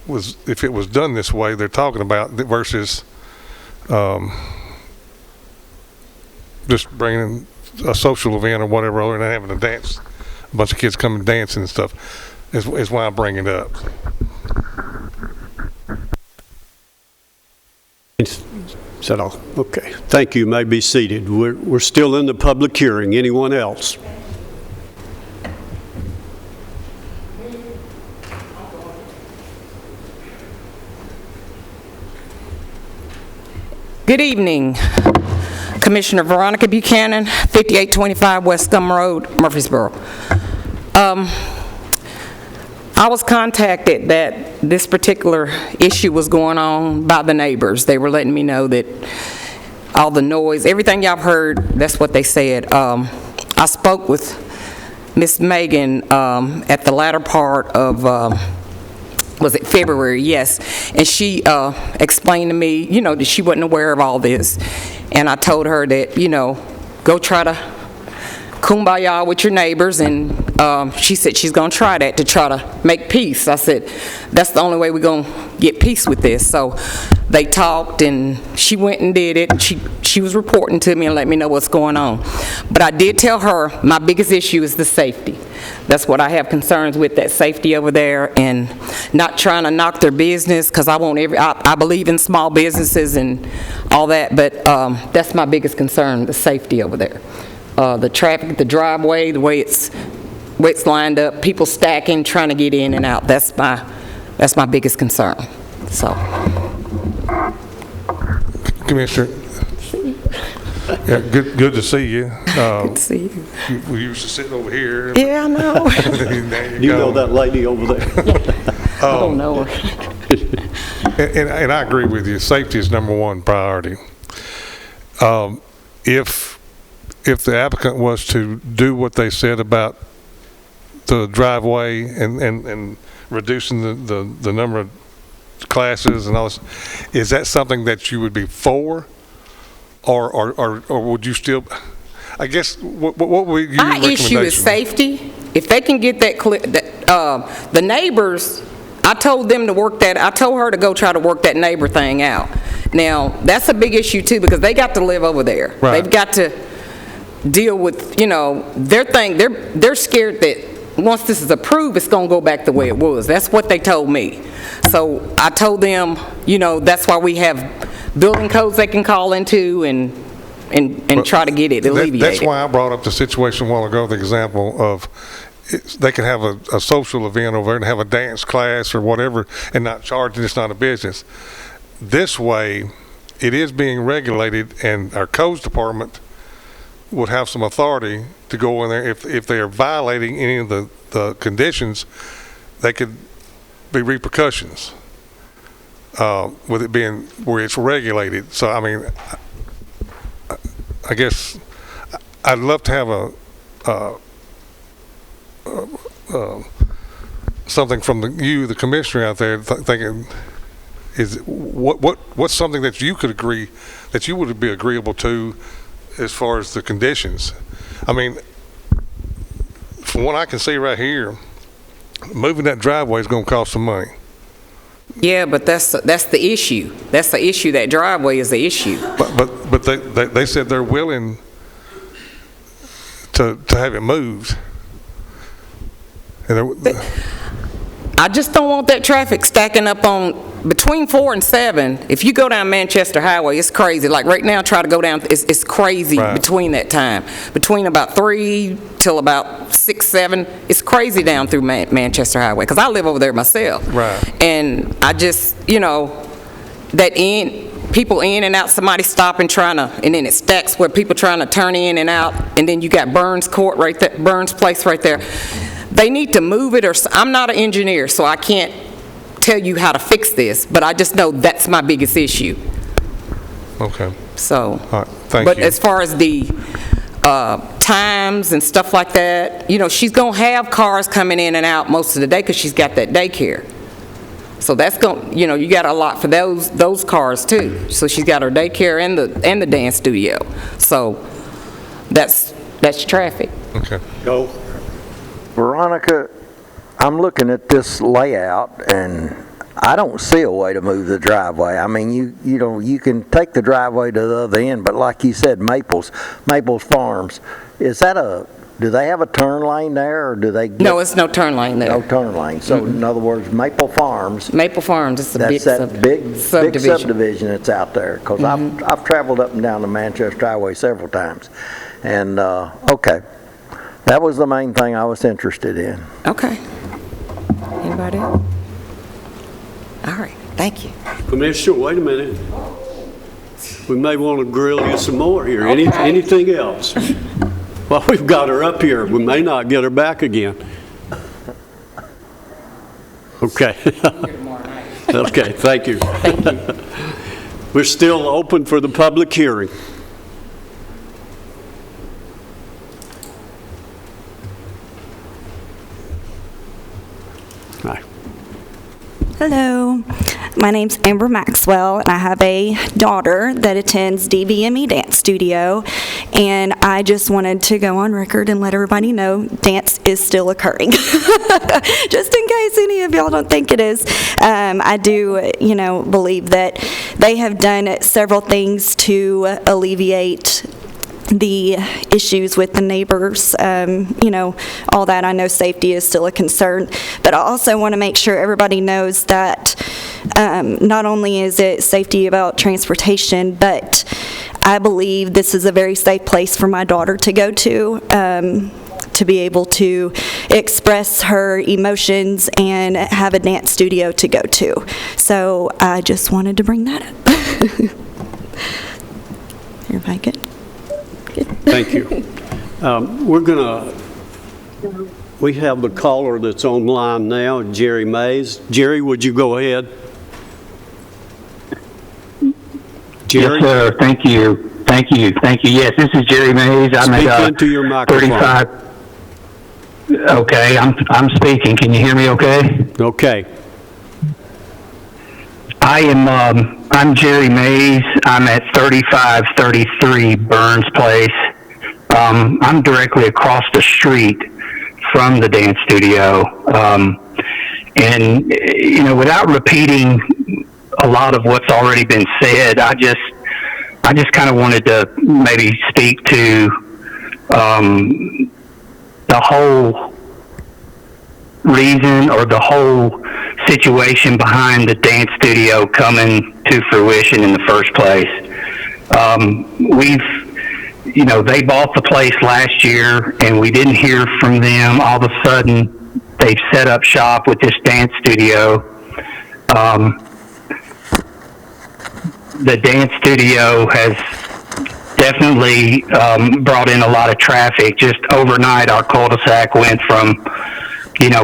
was done this way they're talking about versus just bringing a social event or whatever, other than having a dance, a bunch of kids coming dancing and stuff, is why I bring it up. Is that all? Okay. Thank you. You may be seated. We're still in the public hearing. Anyone else? Good evening. Commissioner Veronica Buchanan, 5825 West Gum Road, Murfreesboro. I was contacted that this particular issue was going on by the neighbors. They were letting me know that all the noise, everything y'all heard, that's what they said. I spoke with Miss Megan at the latter part of, was it February? Yes. And she explained to me, that she wasn't aware of all this. And I told her that, go try to kumbaya with your neighbors, and she said she's going to try that to try to make peace. I said, that's the only way we're going to get peace with this. So they talked, and she went and did it. She was reporting to me and let me know what's going on. But I did tell her my biggest issue is the safety. That's what I have concerns with, that safety over there, and not trying to knock their business, because I believe in small businesses and all that, but that's my biggest concern, the safety over there. The traffic, the driveway, the way it's lined up, people stacking, trying to get in and out. That's my biggest concern. So, Commissioner, yeah, good to see you. good to see you. We used to sit over here. Yeah, I know. There You know that lady over there? I don't know her. And I agree with you. Safety is number one priority. If the applicant was to do what they said about the driveway and reducing the number of classes and all this, is that something that you would be for, or would you still? I guess what would your My issue is safety. If they can get that clear, the neighbors, I told them to work that. I told her to go try to work that neighbor thing out. Now that's a big issue too, because they got to live over there. Right. They've got to deal with, their thing. They're scared that once this is approved, it's going to go back the way it was. That's what they told me. So I told them, that's why we have building codes they can call into and try to get it alleviated. That's why I brought up the situation a while ago, the example of they can have a social event over there and have a dance class or whatever and not charge it. It's not a business. This way, it is being regulated, and our codes department would have some authority to go in there. If they are violating any of the conditions, they could be repercussions with it being where it's regulated. So, I mean, I guess I'd love to have something from the commissioner out there thinking, is what's something that you could agree, that you would be agreeable to as far as the conditions? I mean, from what I can see right here, moving that driveway is going to cost some money. Yeah, but that's the issue. That's the issue. That driveway is the issue. But they said they're willing to have it moved. And I just don't want that traffic stacking up on between 4 and 7. If you go down Manchester Highway, it's crazy. Like right now, try to go down, it's crazy right. Between that time. Between about 3 till about 6, 7, it's crazy down through Manchester Highway, because I live over there myself. Right. And I just, that end, people in and out, somebody stopping trying to, and then it stacks where people trying to turn in and out, and then you got Burns Court right there, Burns Place right there. They need to move it, or, I'm not an engineer, so I can't tell you how to fix this, but I just know that's my biggest issue. Okay. So, All right, thank but you. as far as the times and stuff like that, you know, she's gonna have cars coming in and out most of the day because she's got that daycare. So that's going, you know, you got a lot for those cars too. So she's got her daycare and the dance studio. So that's traffic. Okay. Go. Veronica, I'm looking at this layout, and I don't see a way to move the driveway. I mean, you know, you can take the driveway to the other end, but like you said, Maples Farms, do they have a turn lane there, or do they get? No, it's no turn lane there. No turn lane. So in other words, Maple Farms. Maple Farms, it's a big big subdivision. subdivision that's out there. Because I've traveled up and down the Manchester Highway several times. And, okay. That was the main thing I was interested in. Okay. Anybody else? All right, thank you. Commissioner, wait a minute. We may want to grill you some more here. Anything else? Well, we've got her up here. We may not get her back again. Okay. Okay, thank you. Thank you. We're still open for the public hearing. Hi. Hello, my name's Amber Maxwell, and I have a daughter that attends DBME Dance Studio, and I just wanted to go on record and let everybody know dance is still occurring. Just in case any of y'all don't think it is. I do, believe that they have done several things to alleviate the issues with the neighbors, all that. I know safety is still a concern, but I also want to make sure everybody knows that not only is it safety about transportation, but I believe this is a very safe place for my daughter to go to be able to express her emotions and have a dance studio to go to. So I just wanted to bring that up. Everybody good? Thank you. We have the caller that's online now, Jerry Mays. Jerry, would you go ahead? Jerry? Yes, sir. Thank you. Yes, this is Jerry Mays. I'm Speak at into your microphone. 35. Okay, I'm speaking. Can you hear me okay? Okay. I'm Jerry Mays. I'm at 3533 Burns Place. I'm directly across the street from the dance studio. And, without repeating a lot of what's already been said, I just kind of wanted to maybe speak to the whole reason or the whole situation behind the dance studio coming to fruition in the first place. They bought the place last year and we didn't hear from them. All of a sudden, they've set up shop with this dance studio. The dance studio has definitely brought in a lot of traffic. Just overnight, our cul-de-sac went from,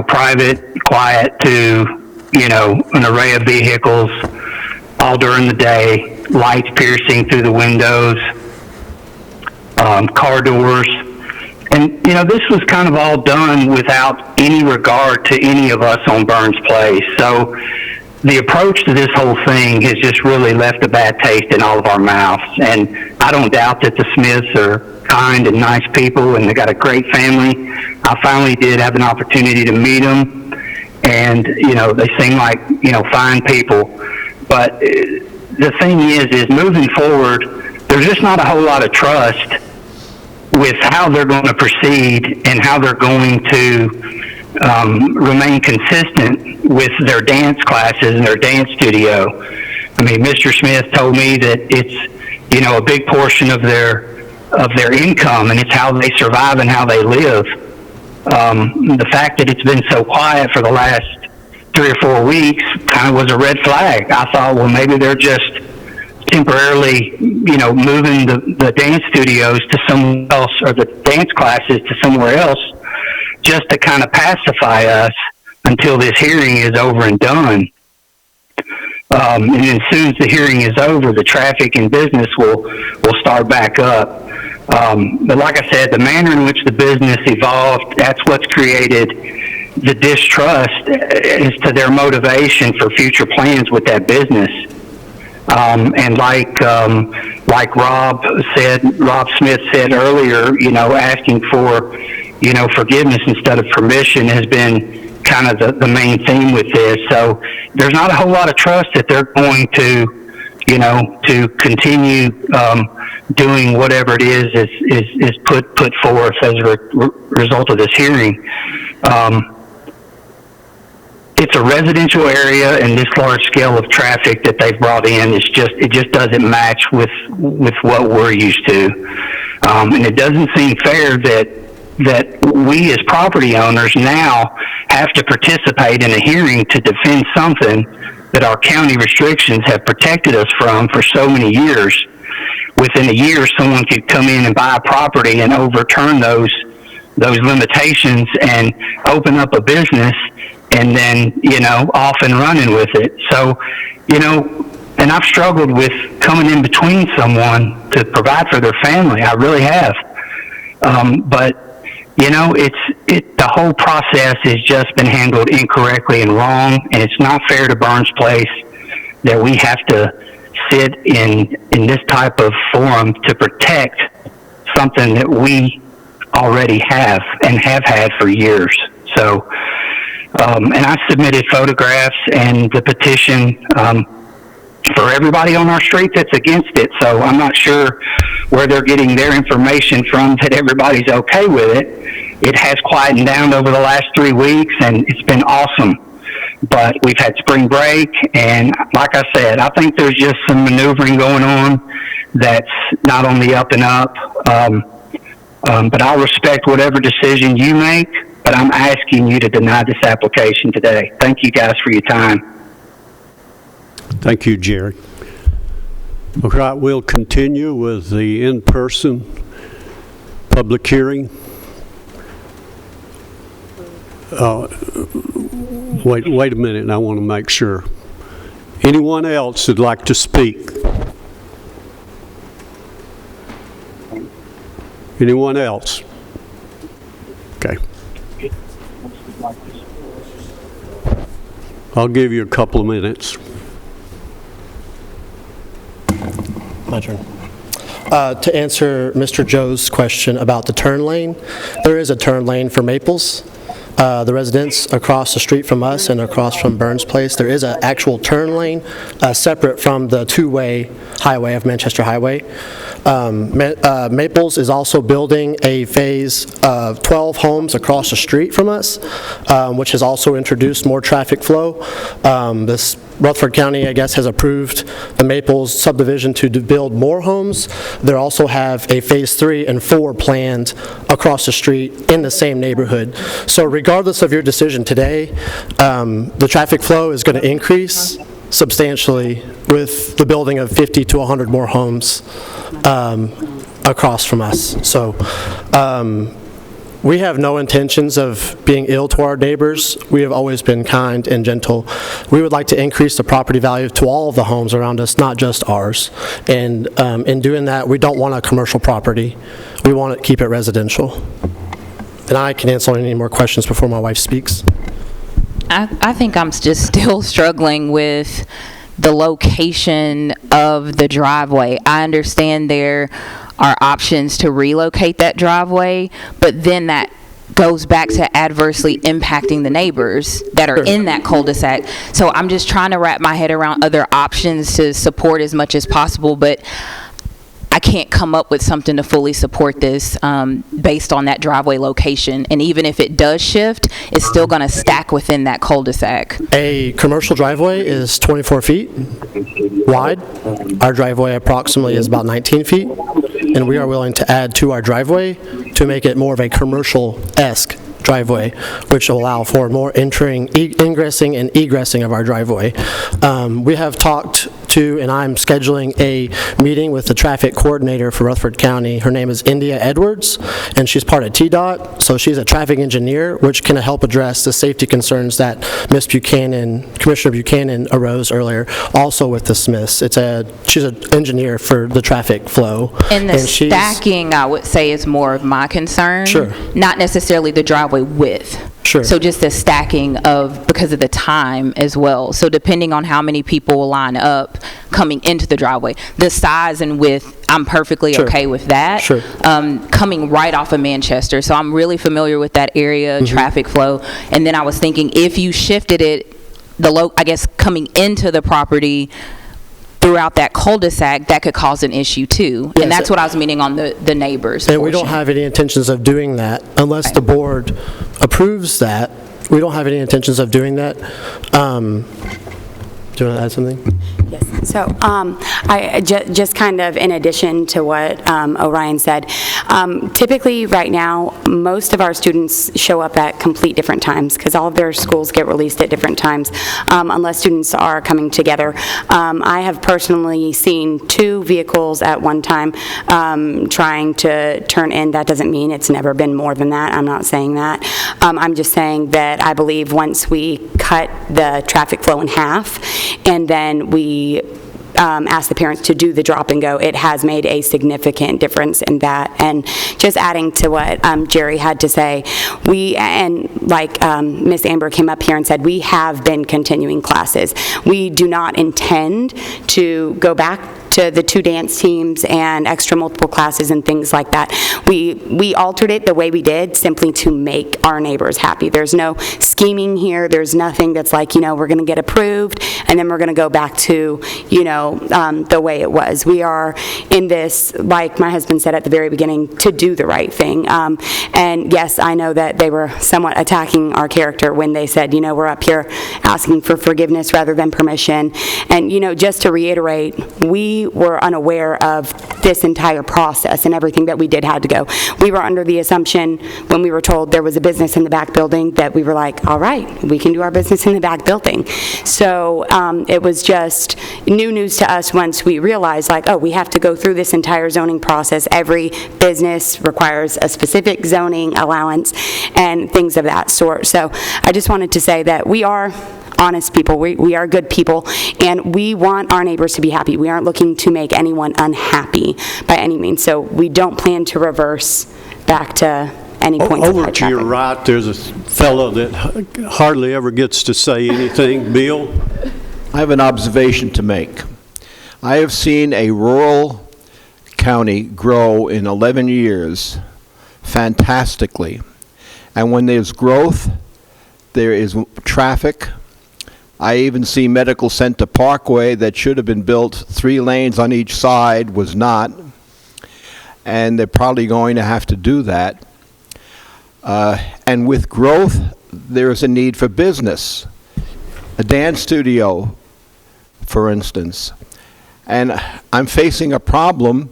private, quiet to, an array of vehicles all during the day, lights piercing through the windows, car doors. And, this was kind of all done without any regard to any of us on Burns Place. So the approach to this whole thing has just really left a bad taste in all of our mouths. And I don't doubt that the Smiths are kind and nice people, and they got a great family. I finally did have an opportunity to meet them, and, they seem like, fine people. But the thing is moving forward, there's just not a whole lot of trust with how they're going to proceed and how they're going to remain consistent with their dance classes and their dance studio. I mean, Mr. Smith told me that it's, a big portion of their income, and it's how they survive and how they live. The fact that it's been so quiet for the last 3 or 4 weeks kind of was a red flag. I thought, well, maybe they're just temporarily, moving the dance studios to somewhere else, or the dance classes to somewhere else, just to kind of pacify us until this hearing is over and done. And as soon as the hearing is over, the traffic and business will start back up. But like I said, the manner in which the business evolved, that's what's created the distrust as to their motivation for future plans with that business. And like Rob Smith said earlier, asking for, forgiveness instead of permission has been kind of the main theme with this. So there's not a whole lot of trust that they're going to, to continue doing whatever it is put forth as a result of this hearing. It's a residential area, and this large scale of traffic that they've brought in it just doesn't match with what we're used to, and it doesn't seem fair that we as property owners now have to participate in a hearing to defend something that our county restrictions have protected us from for so many years. Within a year, someone could come in and buy a property and overturn those limitations and open up a business, and then, off and running with it. So, and I've struggled with coming in between someone to provide for their family. I really have. But, the whole process has just been handled incorrectly and wrong, and it's not fair to Burns Place that we have to sit in this type of forum to protect something that we already have and have had for years. So, and I submitted photographs and the petition for everybody on our street that's against it. So I'm not sure where they're getting their information from that everybody's okay with it. It has quietened down over the last 3 weeks, and it's been awesome. But we've had spring break, and like I said, I think there's just some maneuvering going on that's not on the up and up. But I'll respect whatever decision you make, but I'm asking you to deny this application today. Thank you guys for your time. Thank you, Jerry. All right, we'll continue with the in-person public hearing. Wait a minute, I want to make sure. Anyone else would like to speak? Anyone else? Okay. I'll give you a couple of minutes. My turn. To answer Mr. Joe's question about the turn lane, there is a turn lane for Maples. The residents across the street from us and across from Burns Place, there is an actual turn lane separate from the two-way highway of Manchester Highway. Maples is also building a phase of 12 homes across the street from us, which has also introduced more traffic flow. This Rutherford County, I guess, has approved the Maples subdivision to build more homes. They also have a phase 3 and 4 planned across the street in the same neighborhood. So regardless of your decision today, the traffic flow is going to increase substantially with the building of 50 to 100 more homes across from us. So we have no intentions of being ill to our neighbors. We have always been kind and gentle. We would like to increase the property value to all of the homes around us, not just ours. And in doing that, we don't want a commercial property. We want to keep it residential. And I can answer any more questions before my wife speaks. I think I'm just still struggling with the location of the driveway. I understand there are options to relocate that driveway, but then that goes back to adversely impacting the neighbors that are in that cul-de-sac. So I'm just trying to wrap my head around other options to support as much as possible, but I can't come up with something to fully support this based on that driveway location. And even if it does shift, it's still going to stack within that cul-de-sac. A commercial driveway is 24 feet wide. Our driveway approximately is about 19 feet. And we are willing to add to our driveway to make it more of a commercial-esque driveway, which will allow for more ingressing and egressing of our driveway. We have talked to, and I'm scheduling a meeting with the traffic coordinator for Rutherford County. Her name is India Edwards, and she's part of TDOT, so she's a traffic engineer, which can help address the safety concerns that Commissioner Buchanan arose earlier, also with the Smiths. She's an engineer for the traffic flow. And the stacking, I would say, is more of my concern. Sure. Not necessarily the driveway width. Sure. So just the stacking because of the time as well. So depending on how many people will line up coming into the driveway, the size and width, I'm perfectly okay with that. Sure. Coming right off of Manchester, so I'm really familiar with that area, traffic flow. And then I was thinking, if you shifted it, I guess coming into the property throughout that cul-de-sac, that could cause an issue too. Yes, and that's what I was meaning on the neighbors. And we don't have any intentions of doing that unless the board approves that. We don't have any intentions of doing that. Do you want to add something? Yes. So I just kind of in addition to what Orion said, typically right now, most of our students show up at complete different times because all of their schools get released at different times unless students are coming together. I have personally seen 2 vehicles at one time trying to turn in. That doesn't mean it's never been more than that. I'm not saying that. I'm just saying that I believe once we cut the traffic flow in half, and then we ask the parents to do the drop and go, it has made a significant difference in that. And just adding to what Jerry had to say, Miss Amber came up here and said, we have been continuing classes. We do not intend to go back to the 2 dance teams and extra multiple classes and things like that. We altered it the way we did simply to make our neighbors happy. There's no scheming here. There's nothing that's like, we're going to get approved and then we're going to go back to, the way it was. We are in this, like my husband said at the very beginning, to do the right thing. And yes, I know that they were somewhat attacking our character when they said, we're up here asking for forgiveness rather than permission. And, just to reiterate, we were unaware of this entire process and everything that we did had to go. We were under the assumption when we were told there was a business in the back building that we were like, all right, we can do our business in the back building. So it was just new news to us once we realized we have to go through this entire zoning process. Every business requires a specific zoning allowance and things of that sort. So I just wanted to say that we are honest people. We are good people, and we want our neighbors to be happy. We aren't looking to make anyone unhappy by any means, so we don't plan to reverse back to any points of high Over to your traffic. right, there's a fellow that hardly ever gets to say anything. Bill? I have an observation to make. I have seen a rural county grow in 11 years fantastically. And when there's growth, there is traffic. I even see Medical Center Parkway that should have been built 3 lanes on each side was not. And they're probably going to have to do that. And with growth, there is a need for business. A dance studio, for instance. And I'm facing a problem.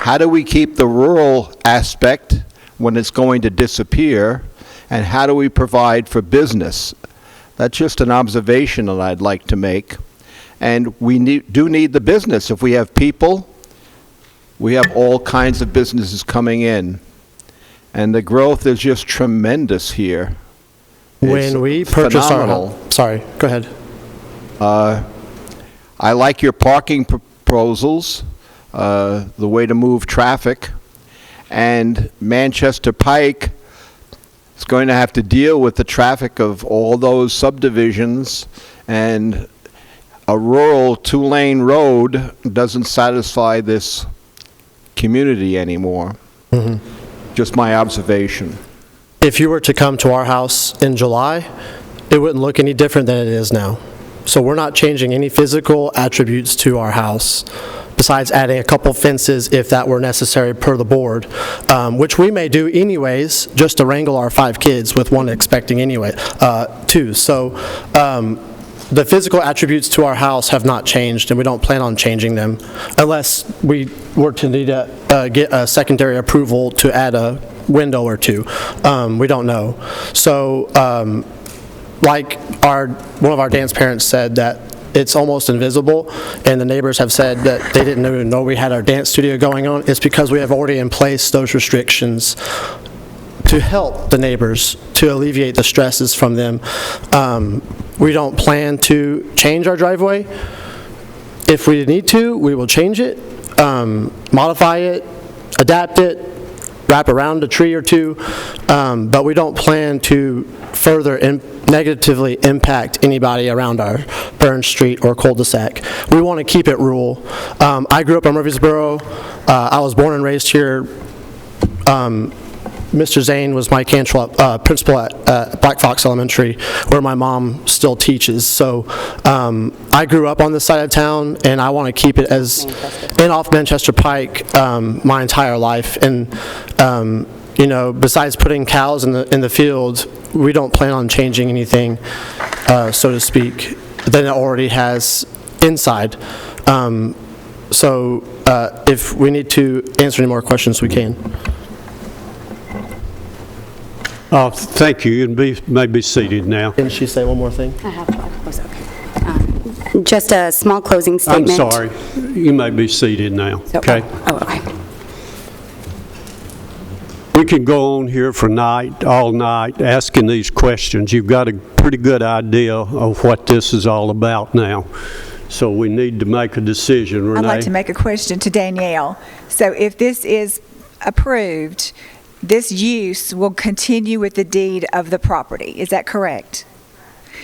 How do we keep the rural aspect when it's going to disappear? And how do we provide for business? That's just an observation that I'd like to make. And we do need the business. If we have people, we have all kinds of businesses coming in. And the growth is just tremendous here. When we purchased our sorry, go ahead. I like your parking proposals, the way to move traffic. And Manchester Pike is going to have to deal with the traffic of all those subdivisions, and a rural 2-lane road doesn't satisfy this community anymore. Just my observation. If you were to come to our house in July, it wouldn't look any different than it is now. So we're not changing any physical attributes to our house, besides adding a couple fences if that were necessary per the board, which we may do anyways, just to wrangle our 5 kids with one expecting anyway, 2. So the physical attributes to our house have not changed, and we don't plan on changing them unless we were to need to get a secondary approval to add a window or 2. We don't know. So like one of our dance parents said, that it's almost invisible, and the neighbors have said that they didn't even know we had our dance studio going on, it's because we have already in place those restrictions to help the neighbors, to alleviate the stresses from them. We don't plan to change our driveway. If we need to, we will change it, modify it, adapt it, wrap around a tree or two, but we don't plan to further negatively impact anybody around our Burns Street or cul-de-sac. We want to keep it rural. I grew up in Murfreesboro. I was born and raised here. Mr. Zane was my principal at Black Fox Elementary, where my mom still teaches. So I grew up on this side of town, and I want to keep it as in off Manchester Pike my entire life. And you know, besides putting cows in the field, we don't plan on changing anything, so to speak, than it already has inside. So if we need to answer any more questions, we can. Thank you. You may be seated now. Can she say one more thing? I have one. Oh, okay. Just a small closing I'm statement. sorry. You may be seated now. Okay. Oh, okay. We can go on here for all night, asking these questions. You've got a pretty good idea of what this is all about now. So we need to make a decision, Renee. I'd like to make a question to Danielle. So if this is approved, this use will continue with the deed of the property. Is that correct?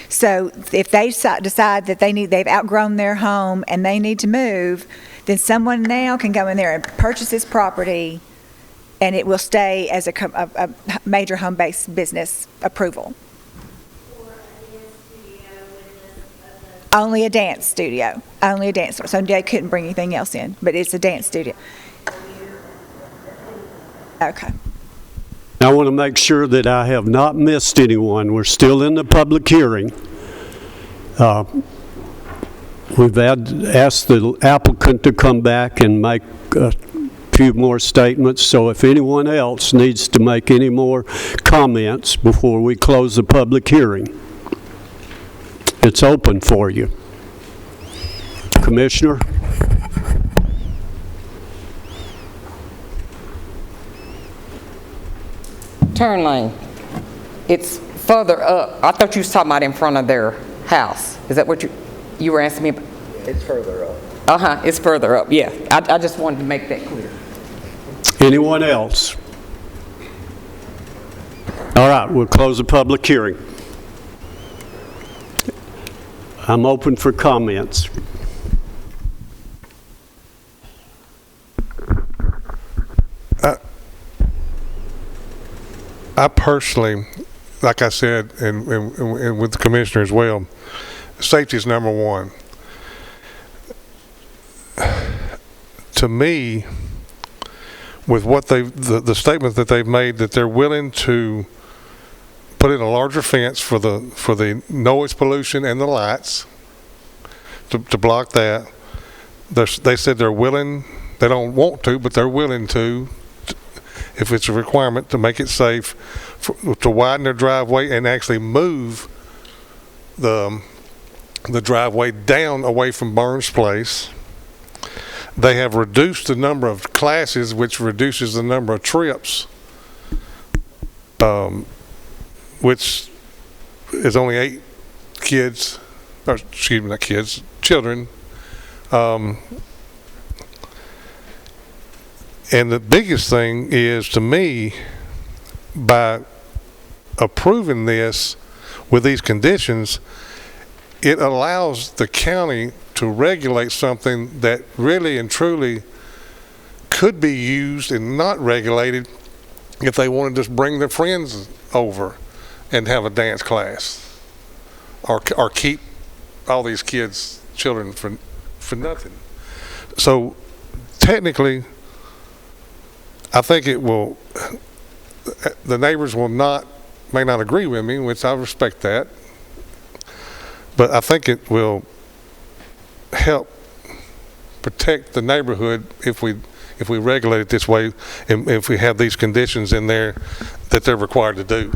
So if they decide that they've outgrown their home and they need to move, then someone now can go in there and purchase this property, and it will stay as a major home-based business approval. Only a dance studio. Only a dance studio. So they couldn't bring anything else in, but it's a dance studio. Okay. I want to make sure that I have not missed anyone. We're still in the public hearing. We've asked the applicant to come back and make a few more statements, so if anyone else needs to make any more comments before we close the public hearing, it's open for you. Commissioner? Turn lane. It's further up. I thought you was talking about in front of their house. Is that what you were asking me about? It's further up. Uh-huh, it's further up, yeah. I just wanted to make that clear. Anyone else? All right, we'll close the public hearing. I'm open for comments. I personally, like I said, and with the commissioner as well, safety is number one. To me, with what the statement that they've made, that they're willing to put in a larger fence for the noise pollution and the lights to block that. They said they're willing. They don't want to, but they're willing to, if it's a requirement, to make it safe, to widen their driveway and actually move the driveway down away from Burns Place. They have reduced the number of classes, which reduces the number of trips, which is only 8 kids, or excuse me, not kids, children. And the biggest thing is, to me, by approving this with these conditions, it allows the county to regulate something that really and truly could be used and not regulated if they want to just bring their friends over and have a dance class, or keep all these children for nothing. So technically, I think it will, the neighbors may not agree with me, which I respect that, but I think it will help protect the neighborhood if we regulate it this way, and if we have these conditions in there that they're required to do.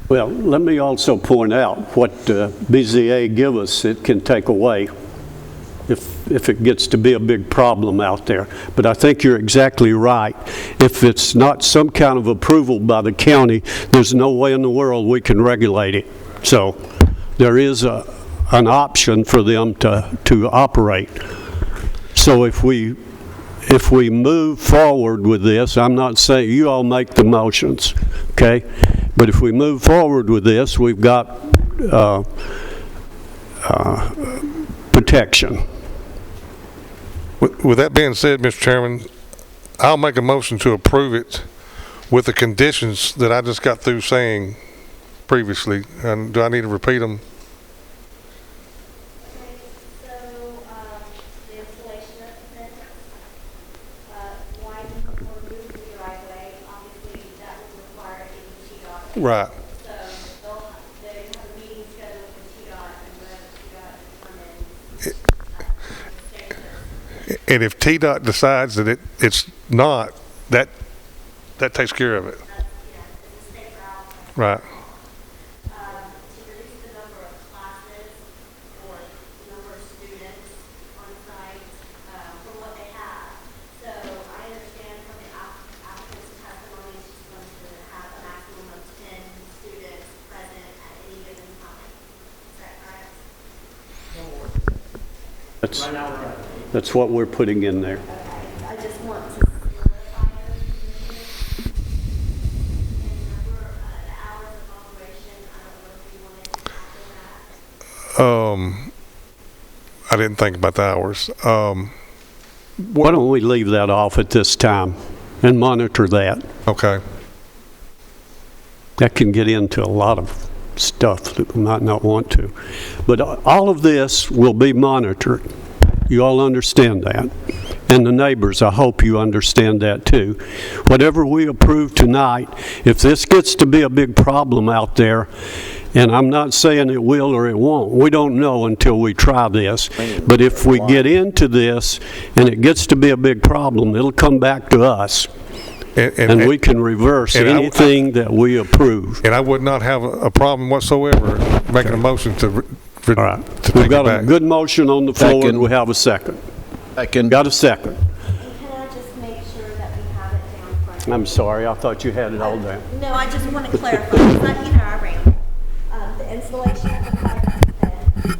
Well, let me also point out what BZA give us, it can take away if it gets to be a big problem out there. But I think you're exactly right. If it's not some kind of approval by the county, there's no way in the world we can regulate it. So there is an option for them to operate. So if we move forward with this, I'm not saying you all make the motions, okay? But if we move forward with this, we've got protection. With that being said, Mr. Chairman, I'll make a motion to approve it with the conditions that I just got through saying previously. And do I need to repeat them? Right. And if TDOT decides that it's not, that takes care of it. Right. That's what we're putting in there. I just want to solidify everything. And number, the hours of operation, I don't know if you wanted to add that. I didn't think about the hours. Why don't we leave that off at this time and monitor that? Okay. That can get into a lot of stuff that we might not want to. But all of this will be monitored. You all understand that. And the neighbors, I hope you understand that too. Whatever we approve tonight, if this gets to be a big problem out there, and I'm not saying it will or it won't, we don't know until we try this, but if we get into this and it gets to be a big problem, it'll come back to us. And we can reverse anything that we approve. And I would not have a problem whatsoever making a motion to all right. We've got a good motion on the floor, and we have a second. Got a second. Can I just make sure that we have it down front? I'm sorry, I thought you had it all down. No, I just want to clarify, because I ran. The installation of the pipe fence,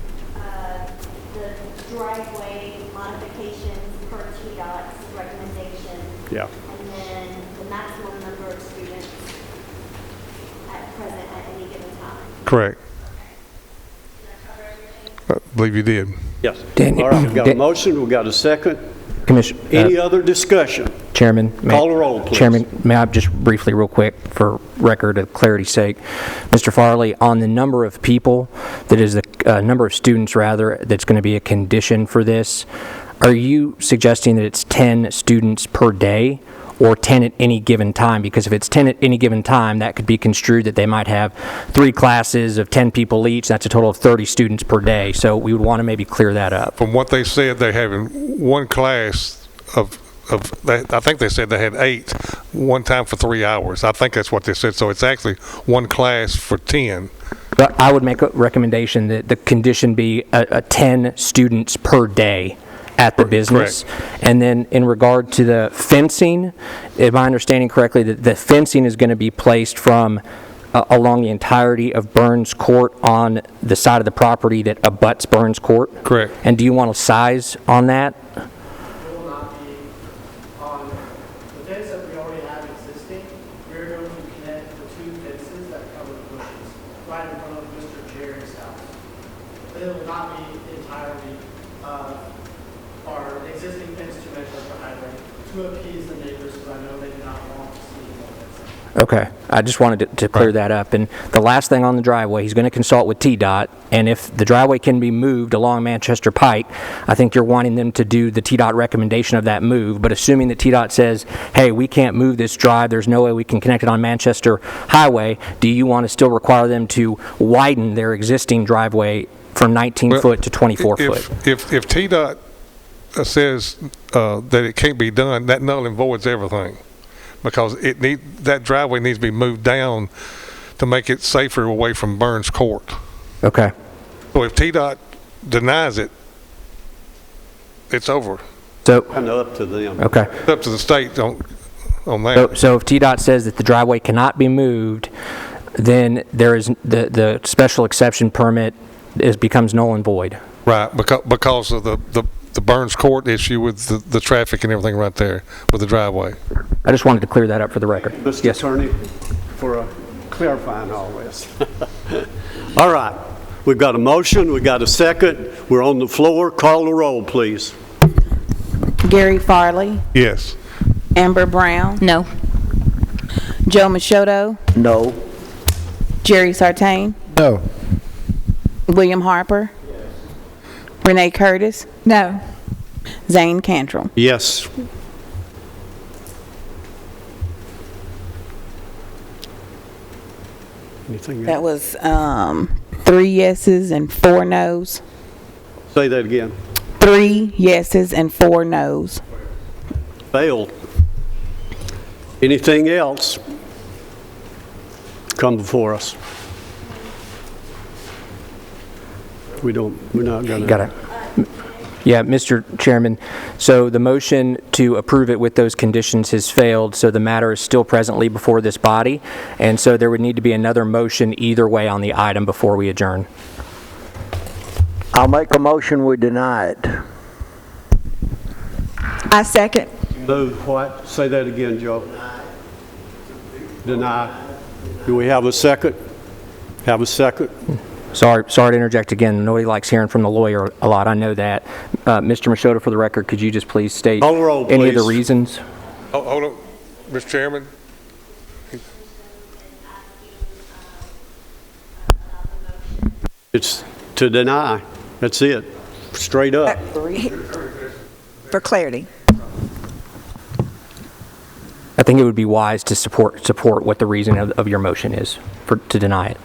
the driveway modifications per TDOT's recommendation. Yeah. And then the maximum number of students at present at any given time. Correct. I believe you did. Yes. All right, we've got a motion, we've got a second. Any other discussion? Chairman, call a roll, please. Chairman, may I just briefly, real quick, for record of clarity's sake, Mr. Farley, on the number of people, that is the number of students, rather, that's going to be a condition for this, are you suggesting that it's 10 students per day or 10 at any given time? Because if it's 10 at any given time, that could be construed that they might have 3 classes of 10 people each. That's a total of 30 students per day. So we would want to maybe clear that up. From what they said, they're having one class of I think they said they had 8 one time for 3 hours. I think that's what they said. So it's actually one class for 10. But I would make a recommendation that the condition be a 10 students per day at the business. Correct. And then in regard to the fencing, am I understanding correctly that the fencing is going to be placed from along the entirety of Burns Court on the side of the property that abuts Burns Court? Correct. And do you want a size on that? It will not be on the fence that we already have existing. We're going to connect the 2 fences that cover the bushes right in front of Mr. Jerry's house. It will not be entirely our existing fence to measure the highway to appease the neighbors, because I know they do not want to see more fencing. Okay, I just wanted to clear that up. And the last thing on the driveway, he's going to consult with TDOT, and if the driveway can be moved along Manchester Pike, I think you're wanting them to do the TDOT recommendation of that move, but assuming that TDOT says, hey, we can't move this drive, there's no way we can connect it on Manchester Highway, do you want to still require them to widen their existing driveway from 19 foot to 24 foot? If TDOT says that it can't be done, that null and voids everything, because that driveway needs to be moved down to make it safer away from Burns Court. Okay. So if TDOT denies it, it's over. So, Kind of up to them. okay. It's up to the state on that. So if TDOT says that the driveway cannot be moved, then there is, the special exception permit becomes null and void. Right, because of the Burns Court issue with the traffic and everything right there with the driveway. I just wanted to clear that up for the record. Mr. Yes. Attorney, for clarifying all this. All right, we've got a motion, we've got a second, we're on the floor. Call the roll, please. Gary Farley, Yes. Amber Brown, No. Joe Machado, No. Jerry Sartain, No. William Harper, Renee Curtis, No. Zane Cantrell. Yes. Anything That else? was 3 yeses and 4 nos. Say that again. 3 yeses and 4 nos. Failed. Anything else come before us? We're not gonna. Got it. Yeah, Mr. Chairman, so the motion to approve it with those conditions has failed, so the matter is still presently before this body, and so there would need to be another motion either way on the item before we adjourn. I'll make a motion, we deny it. I second. Move what? Say that again, Joe. Deny. Do we have a second? Have a second? Sorry to interject again. Nobody likes hearing from the lawyer a lot. I know that. Mr. Machado, for the record, could you just please state Call the roll, any of the please. reasons? Hold on, Mr. Chairman. It's to deny. That's it. Straight up. For clarity. I think it would be wise to support what the reason of your motion is to deny it.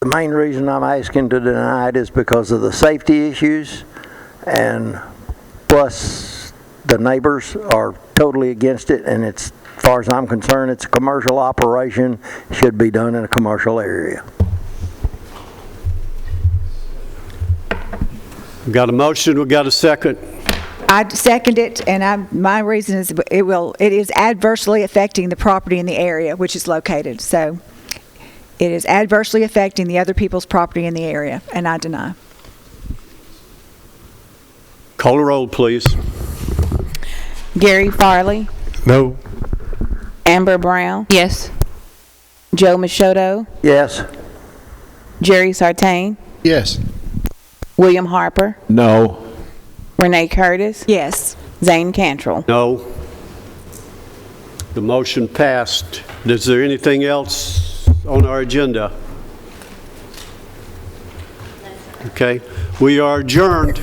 The main reason I'm asking to deny it is because of the safety issues, and plus the neighbors are totally against it, and it's, as far as I'm concerned, it's a commercial operation, should be done in a commercial area. We got a motion, we got a second. I second it, and my reason is it is adversely affecting the property in the area which is located. So it is adversely affecting the other people's property in the area, and I deny. Call the roll, please. Gary Farley, No. Amber Brown, Yes. Joe Machado, Yes. Jerry Sartain, Yes. William Harper, No. Renee Curtis, Yes. Zane Cantrell. No. The motion passed. Is there anything else on our agenda? Okay. We are adjourned.